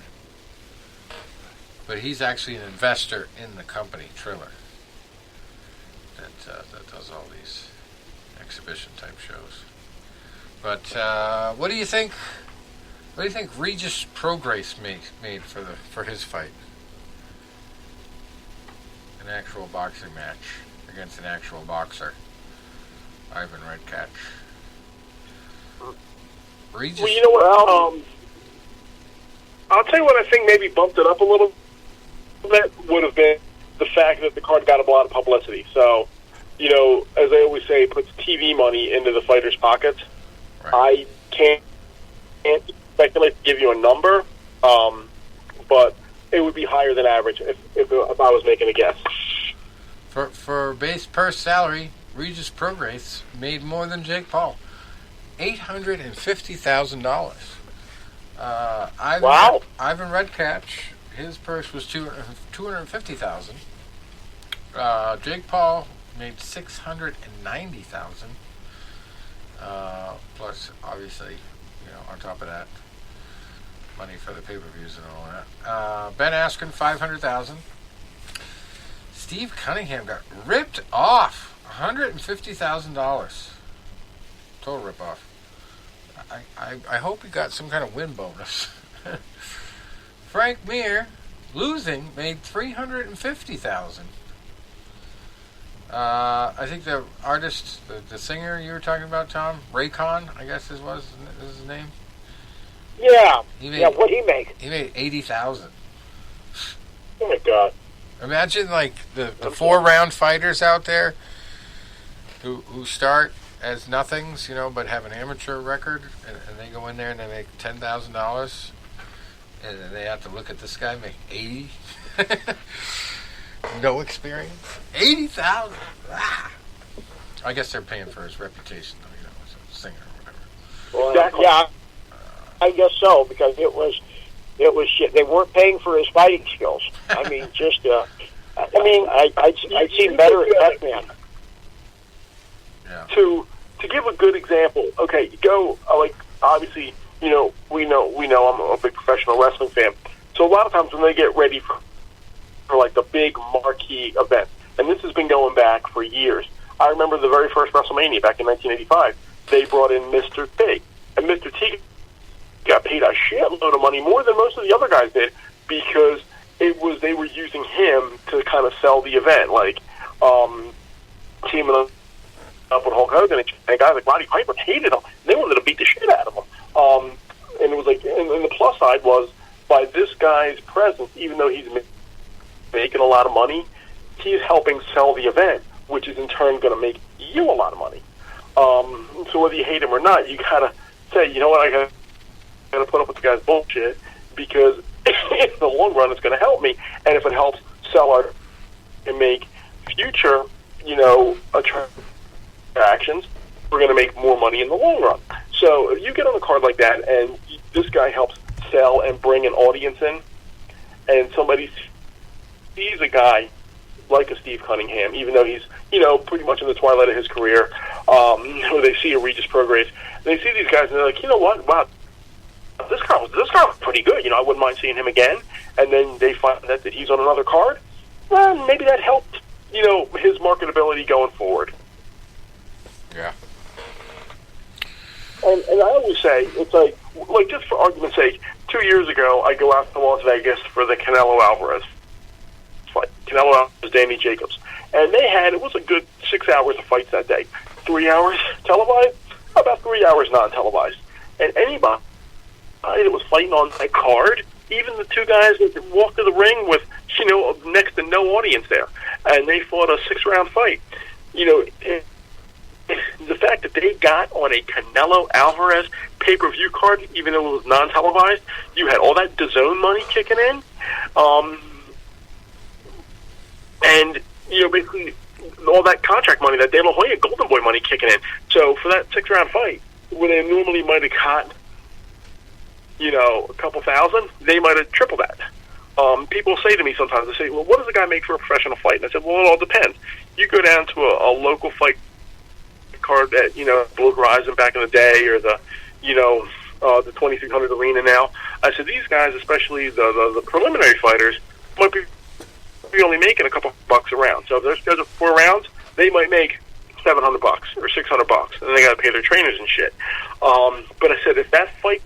But he's actually an investor in the company, Triller, that does all these exhibition type shows. But what do you think? What do you think Regis Prograis made for his fight? An actual boxing match against an actual boxer. Ivan Redcatch. Regis. Well, you know what? I'll tell you what I think maybe bumped it up a little bit would have been the fact that the card got a lot of publicity. So, you know, as I always say, it puts TV money into the fighters' pockets. Right. I can't speculate to give you a number, but it would be higher than average if I was making a guess. For base purse salary, Regis Prograis made more than Jake Paul. $850,000. Wow. Ivan Redcatch, his purse was $250,000. Jake Paul made $690,000. Plus, obviously, you know, on top of that, money for the pay-per-views and all that. Ben Askren, $500,000. Steve Cunningham got ripped off, $150,000. Total rip-off. I hope he got some kind of win bonus. Frank Mir, losing, made $350,000. I think the artist, the singer you were talking about, Tom, Raycon, I guess is his name. Yeah. What'd he make? He made $80,000. Oh my God! Imagine like the 4-round fighters out there who start as nothings, you know, but have an amateur record, and they go in there and they make $10,000, and then they have to look at this guy make $80,000. No experience, $80,000. Ah. I guess they're paying for his reputation, though, you know, as a singer or whatever. Well, yeah, I guess so, because it was shit. They weren't paying for his fighting skills. I mean, I'd seen better at Pac-Man. Yeah. To give a good example, okay, you go like obviously, you know, we know I'm a big professional wrestling fan. So a lot of times when they get ready for like the big marquee event, and this has been going back for years. I remember the very first WrestleMania back in 1985. They brought in Mr. T, and Mr. T got paid a shitload of money, more than most of the other guys did, because they were using him to kind of sell the event, like teaming up with Hulk Hogan, and guys like Roddy Piper hated him. They wanted to beat the shit out of him. And it was like, and the plus side was, by this guy's presence, even though he's making a lot of money, he's helping sell the event, which is in turn going to make you a lot of money. So whether you hate him or not, you gotta say, you know what, I gotta put up with the guy's bullshit, because in the long run, it's going to help me, and if it helps sell our and make future, you know, attractions, we're going to make more money in the long run. So if you get on a card like that, and this guy helps sell and bring an audience in, and somebody sees a guy like a Steve Cunningham, even though he's, you know, pretty much in the twilight of his career, or they see a Regis Prograis, they see these guys and they're like, you know what, wow, this guy was pretty good, you know, I wouldn't mind seeing him again, and then they find that he's on another card, well, maybe that helped, you know, his marketability going forward. Yeah. And I always say, it's like just for argument's sake, 2 years ago, I go out to Las Vegas for the Canelo Alvarez fight. Canelo Alvarez, Danny Jacobs. And it was a good 6 hours of fights that day. 3 hours televised, about 3 hours non-televised. And anybody that was fighting on that card, even the two guys that walked to the ring with, you know, next to no audience there, and they fought a 6-round fight. You know, the fact that they got on a Canelo Alvarez pay-per-view card, even though it was non-televised, you had all that DAZN money kicking in, and, you know, basically all that contract money, that De La Hoya Golden Boy money kicking in. So for that 6-round fight, where they normally might have caught, you know, a couple thousand, they might have tripled that. People say to me sometimes, they say, well, what does a guy make for a professional fight? And I said, well, it all depends. You go down to a local fight card at, you know, Blue Horizon back in the day, or the, you know, the 2300 Arena now. I said, these guys, especially the preliminary fighters, might be only making a couple bucks a round. So if there's 4 rounds, they might make $700 or $600, and they got to pay their trainers and shit. But I said, if that fight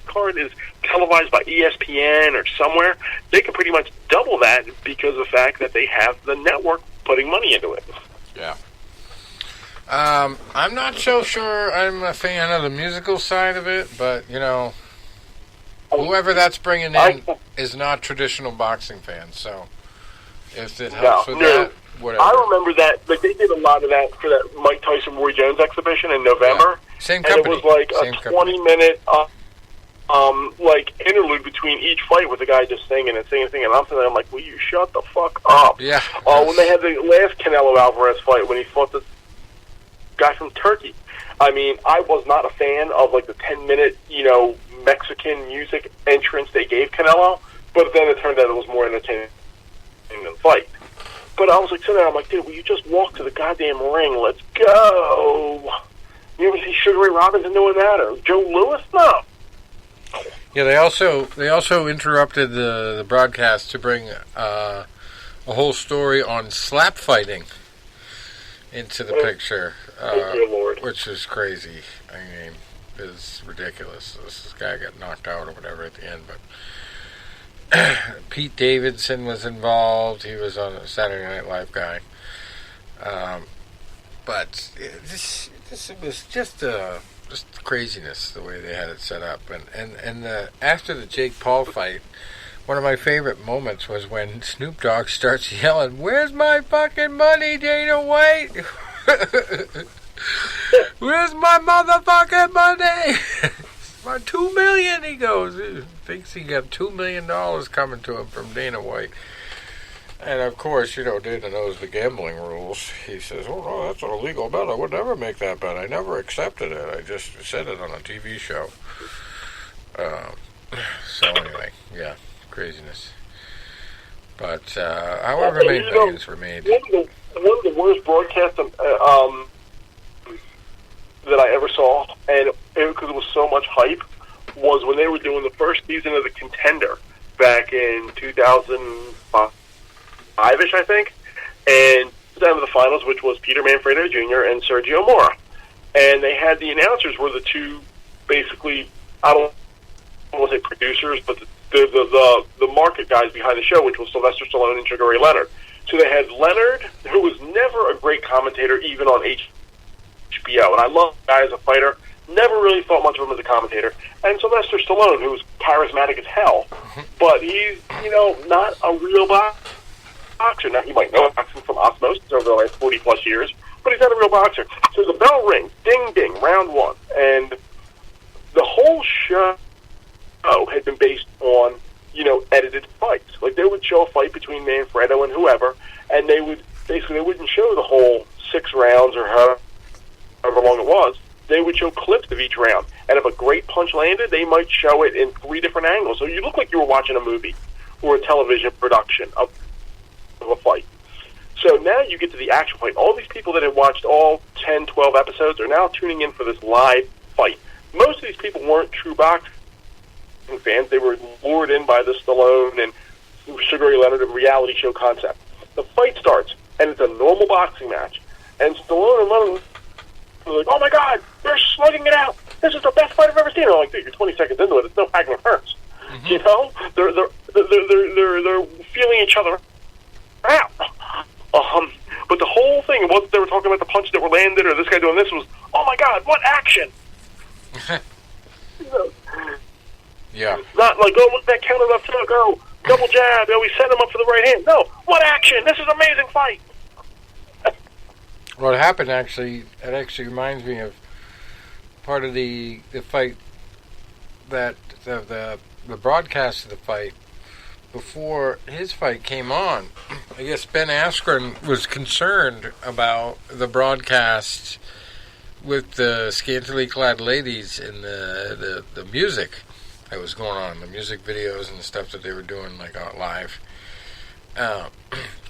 card is televised by ESPN or somewhere, they can pretty much double that because of the fact that they have the network putting money into it. Yeah. I'm not so sure I'm a fan of the musical side of it, but, you know, whoever that's bringing in is not traditional boxing fans, so if it helps with that, whatever. I remember that, like, they did a lot of that for that Mike Tyson Roy Jones exhibition in November. Yeah. Same company. And it was like a 20-minute like interlude between each fight with the guy just singing and singing and singing. And I'm sitting there, I'm like, will you shut the fuck up? Yeah. When they had the last Canelo Alvarez fight, when he fought this guy from Turkey, I mean, I was not a fan of like the 10-minute, you know, Mexican music entrance they gave Canelo, but then it turned out it was more entertaining than the fight. But I was like sitting there, I'm like, dude, will you just walk to the goddamn ring? Let's go. You ever see Sugar Ray Robinson doing that, or Joe Louis? No. Yeah, they also interrupted the broadcast to bring a whole story on slap fighting into the picture, which is crazy. I mean, it's ridiculous. This guy got knocked out or whatever at the end, but Pete Davidson was involved. He was on a Saturday Night Live guy. But this was just craziness the way they had it set up, and after the Jake Paul fight, one of my favorite moments was when Snoop Dogg starts yelling, "Where's my fucking money, Dana White? Where's my motherfucking money? My $2 million," he goes. He thinks he got $2 million coming to him from Dana White. And of course, you know, Dana knows the gambling rules. He says, "Oh no, that's an illegal bet. I would never make that bet. I never accepted it. I just said it on a TV show." So anyway, yeah, craziness. But however many millions were made. One of the worst broadcasts that I ever saw, and because it was so much hype, was when they were doing the first season of The Contender back in 2005-ish, I think, and down to the finals, which was Peter Manfredo Jr. and Sergio Mora. And they had the announcers were the two, basically, I don't want to say producers, but the market guys behind the show, which was Sylvester Stallone and Sugar Ray Leonard. So they had Leonard, who was never a great commentator, even on HBO, and I love the guy as a fighter, never really thought much of him as a commentator, and Sylvester Stallone, who was charismatic as hell, but he's, you know, not a real boxer. Now, he might know boxing from osmosis over the last 40-plus years, but he's not a real boxer. So the bell rings, ding, ding, round one, and the whole show had been based on, you know, edited fights. Like, they would show a fight between Manfredo and whoever, and they would, basically, they wouldn't show the whole 6 rounds or however long it was. They would show clips of each round, and if a great punch landed, they might show it in 3 different angles. So you look like you were watching a movie or a television production of a fight. So now you get to the actual fight. All these people that had watched all 10, 12 episodes are now tuning in for this live fight. Most of these people weren't true boxing fans. They were lured in by the Stallone and Sugar Ray Leonard and reality show concept. The fight starts, and it's a normal boxing match. And Stallone and Leonard are like, "Oh my God, they're slugging it out. This is the best fight I've ever seen." I'm like, "Dude, you're 20 seconds into it. It's no Askren hurts." Mm-hmm. You know, they're feeling each other out. But the whole thing wasn't they were talking about the punches that were landed or this guy doing this. Was, "Oh my God, what action!" You know, yeah. Not like, "Oh, look, that counter left hook. Oh, double jab. Oh, we set him up for the right hand." No, what action? This is an amazing fight. What happened actually? It actually reminds me of part of the fight that the broadcast of the fight before his fight came on. I guess Ben Askren was concerned about the broadcast with the scantily clad ladies and the music that was going on, the music videos and the stuff that they were doing like out live.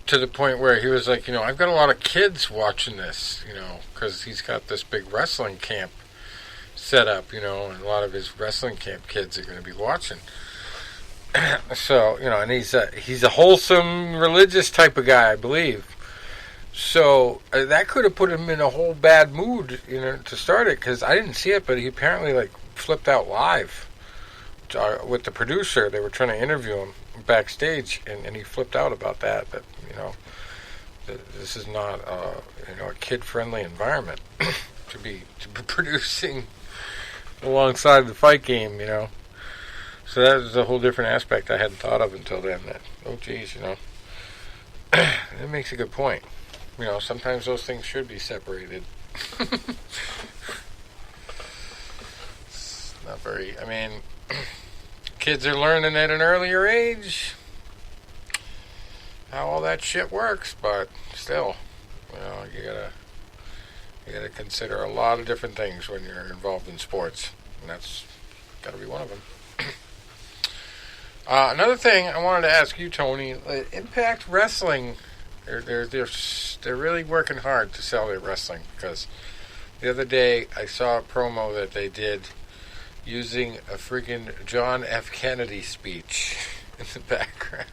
To the point where he was like, you know, I've got a lot of kids watching this, you know, because he's got this big wrestling camp set up, you know, and a lot of his wrestling camp kids are going to be watching. So, you know, and he's a wholesome, religious type of guy, I believe. So that could have put him in a whole bad mood, you know, to start it, because I didn't see it, but he apparently like flipped out live with the producer. They were trying to interview him backstage, and he flipped out about that. That, you know, this is not a kid-friendly environment to be producing alongside the fight game, So that was a whole different aspect I hadn't thought of until then. That, oh, geez, that makes a good point. Sometimes those things should be separated. It's not very, kids are learning at an earlier age how all that shit works, but still, you gotta consider a lot of different things when you're involved in sports, and that's gotta be one of them. Another thing I wanted to ask you, Tony, Impact Wrestling, they're really working hard to sell their wrestling, because the other day I saw a promo that they did using a freaking John F. Kennedy speech in the background.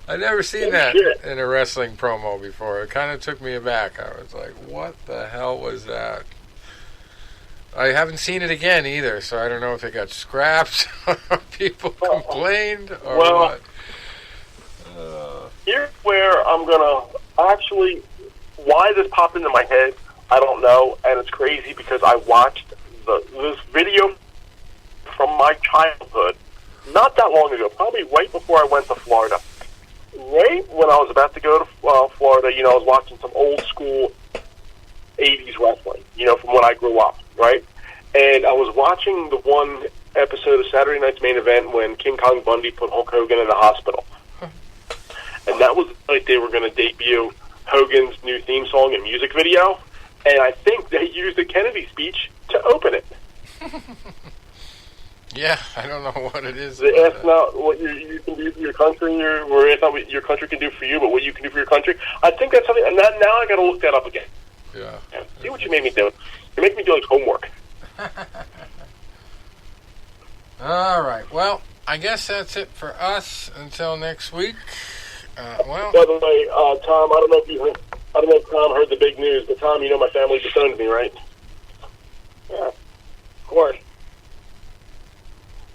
I've never seen that in a wrestling promo before. It kind of took me aback. I was like, what the hell was that? I haven't seen it again either, so I don't know if it got scrapped or people complained or what. Here's where I'm going to actually, why this popped into my head, I don't know, and it's crazy because I watched this video from my childhood not that long ago, probably right before I went to Florida. Right when I was about to go to Florida, I was watching some old school 80s wrestling, from when I grew up, right? And I was watching the one episode of Saturday Night's Main Event when King Kong Bundy put Hulk Hogan in the hospital. And that was like they were going to debut Hogan's new theme song and music video. And I think they used the Kennedy speech to open it. Yeah, I don't know what it is. They asked not what you can do for your country, or it's not what your country can do for you, but what you can do for your country. I think that's something, and now I got to look that up again. Yeah. See what you made me do. You make me do like homework. All right. Well, I guess that's it for us until next week. By the way, Tom, I don't know if Tom heard the big news, but Tom, my family disowned me, right? Yeah, of course.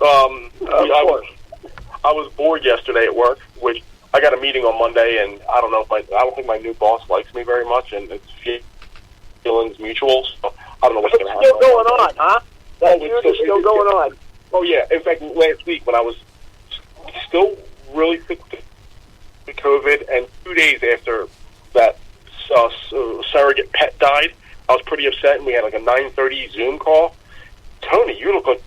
I was bored yesterday at work, which I got a meeting on Monday, and I don't think my new boss likes me very much, and it's feelings mutual. So I don't know what's going to happen. It's still going on, huh? That feud is still going on. Oh yeah. In fact, last week when I was still really sick with COVID, and 2 days after that surrogate pet died, I was pretty upset, and we had like a 9:30 Zoom call. Tony, you look like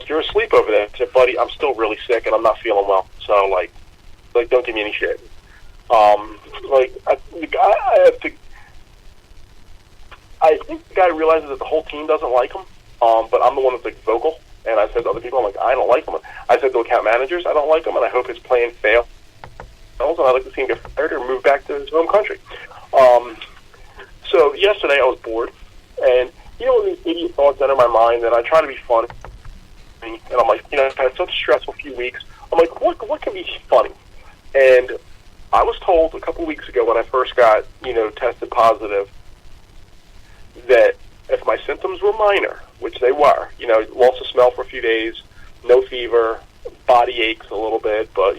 you're asleep over there. I said, buddy, I'm still really sick and I'm not feeling well. So, like, don't give me any shit. I think the guy realizes that the whole team doesn't like him, but I'm the one that's like vocal. And I said to other people, I'm like, I don't like him. I said to account managers, I don't like him, and I hope his plan fails. And I'd like to see him get fired or move back to his home country. So yesterday I was bored, and these idiot thoughts enter my mind, and I try to be funny. And I'm like, I've had such a stressful few weeks. I'm like, what can be funny? And I was told a couple weeks ago when I first got, tested positive, that if my symptoms were minor, which they were, loss of smell for a few days, no fever, body aches a little bit, but,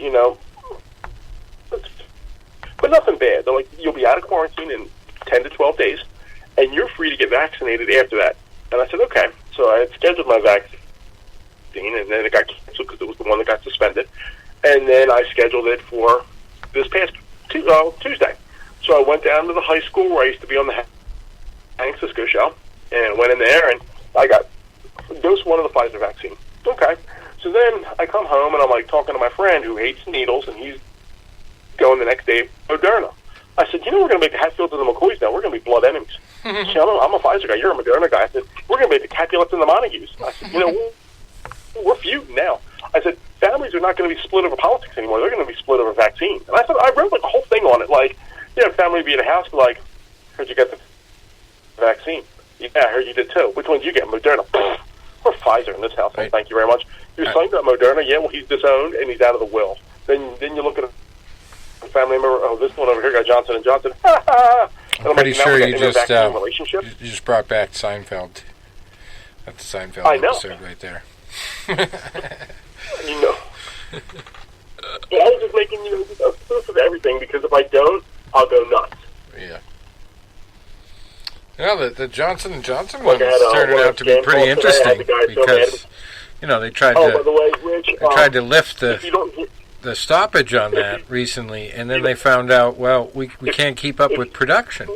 but nothing bad. They're like, you'll be out of quarantine in 10 to 12 days, and you're free to get vaccinated after that. And I said, okay. So I had scheduled my vaccine, and then it got canceled because it was the one that got suspended. And then I scheduled it for this past Tuesday. So I went down to the high school where I used to be on the Hank Cisco show, and went in there, and I got dose 1 of the Pfizer vaccine. Okay. So then I come home, and I'm like talking to my friend who hates needles, and he's going the next day Moderna. I said, we're going to make the Hatfields and the McCoys now. We're going to be blood enemies. See, I'm a Pfizer guy. You're a Moderna guy. I said, we're going to make the Capulets and the Montagues. I said, we're feuding now. I said, families are not going to be split over politics anymore. They're going to be split over vaccine. And I said, I wrote like a whole thing on it. Like, family would be in a house, like, heard you got the vaccine. Yeah, I heard you did too. Which one did you get? Moderna. We're Pfizer in this house. Right. Thank you very much. Your son got Moderna. Yeah, well, he's disowned and he's out of the will. Then you look at a family member. Oh, this one over here got Johnson and Johnson. I'm pretty sure you just brought back Seinfeld. That's the Seinfeld episode right there. Yeah, I was just making a proof of everything. thing, because if I don't, I'll go nuts. Yeah. The Johnson & Johnson Like one turned out to be pretty interesting because, they tried by the way, Rich, tried to lift the stoppage on that recently, and then they found out, well, we can't keep up with production.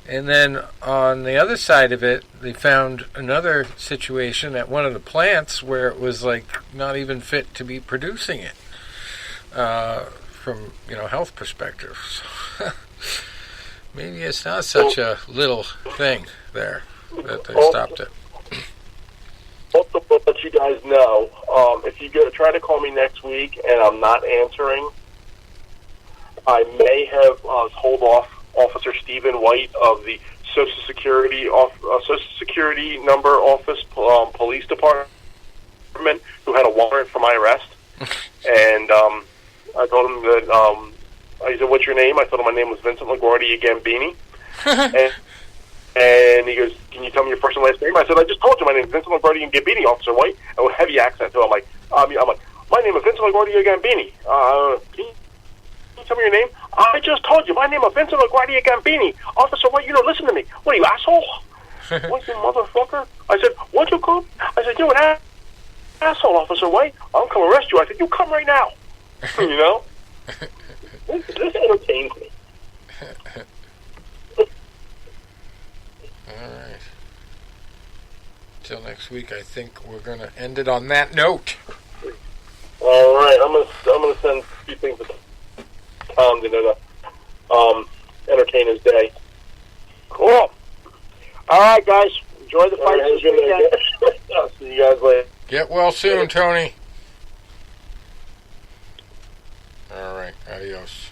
And then on the other side of it, they found another situation at one of the plants where it was like not even fit to be producing it from health perspectives. Maybe it's not such a little thing there that they stopped it. Also, to let you guys know, if you try to call me next week and I'm not answering, I may have told off Officer Stephen White of the Social Security Number Office Police Department, who had a warrant for my arrest. And I told him that, he said, "What's your name?" I told him my name was Vincent LaGuardia Gambini. And he goes, "Can you tell me your first and last name?" I said, "I just told you my name is Vincent LaGuardia Gambini, Officer White." And with a heavy accent, so I'm like, "My name is Vincent LaGuardia Gambini. Can you tell me your name?" "I just told you my name is Vincent LaGuardia Gambini, Officer White. Listen to me. What are you, asshole? What, you motherfucker?" I said, "What'd you call?" I said, "You're an asshole, Officer White. I'm coming to arrest you." I said, "You come right now." This entertains me. All right. Till next week, I think we're going to end it on that note. All right, I'm gonna send a few things to Tom to entertain his day. Cool. All right, guys. Enjoy the fight this weekend. I'll see you guys later. Get well soon, Tony. All right, adios.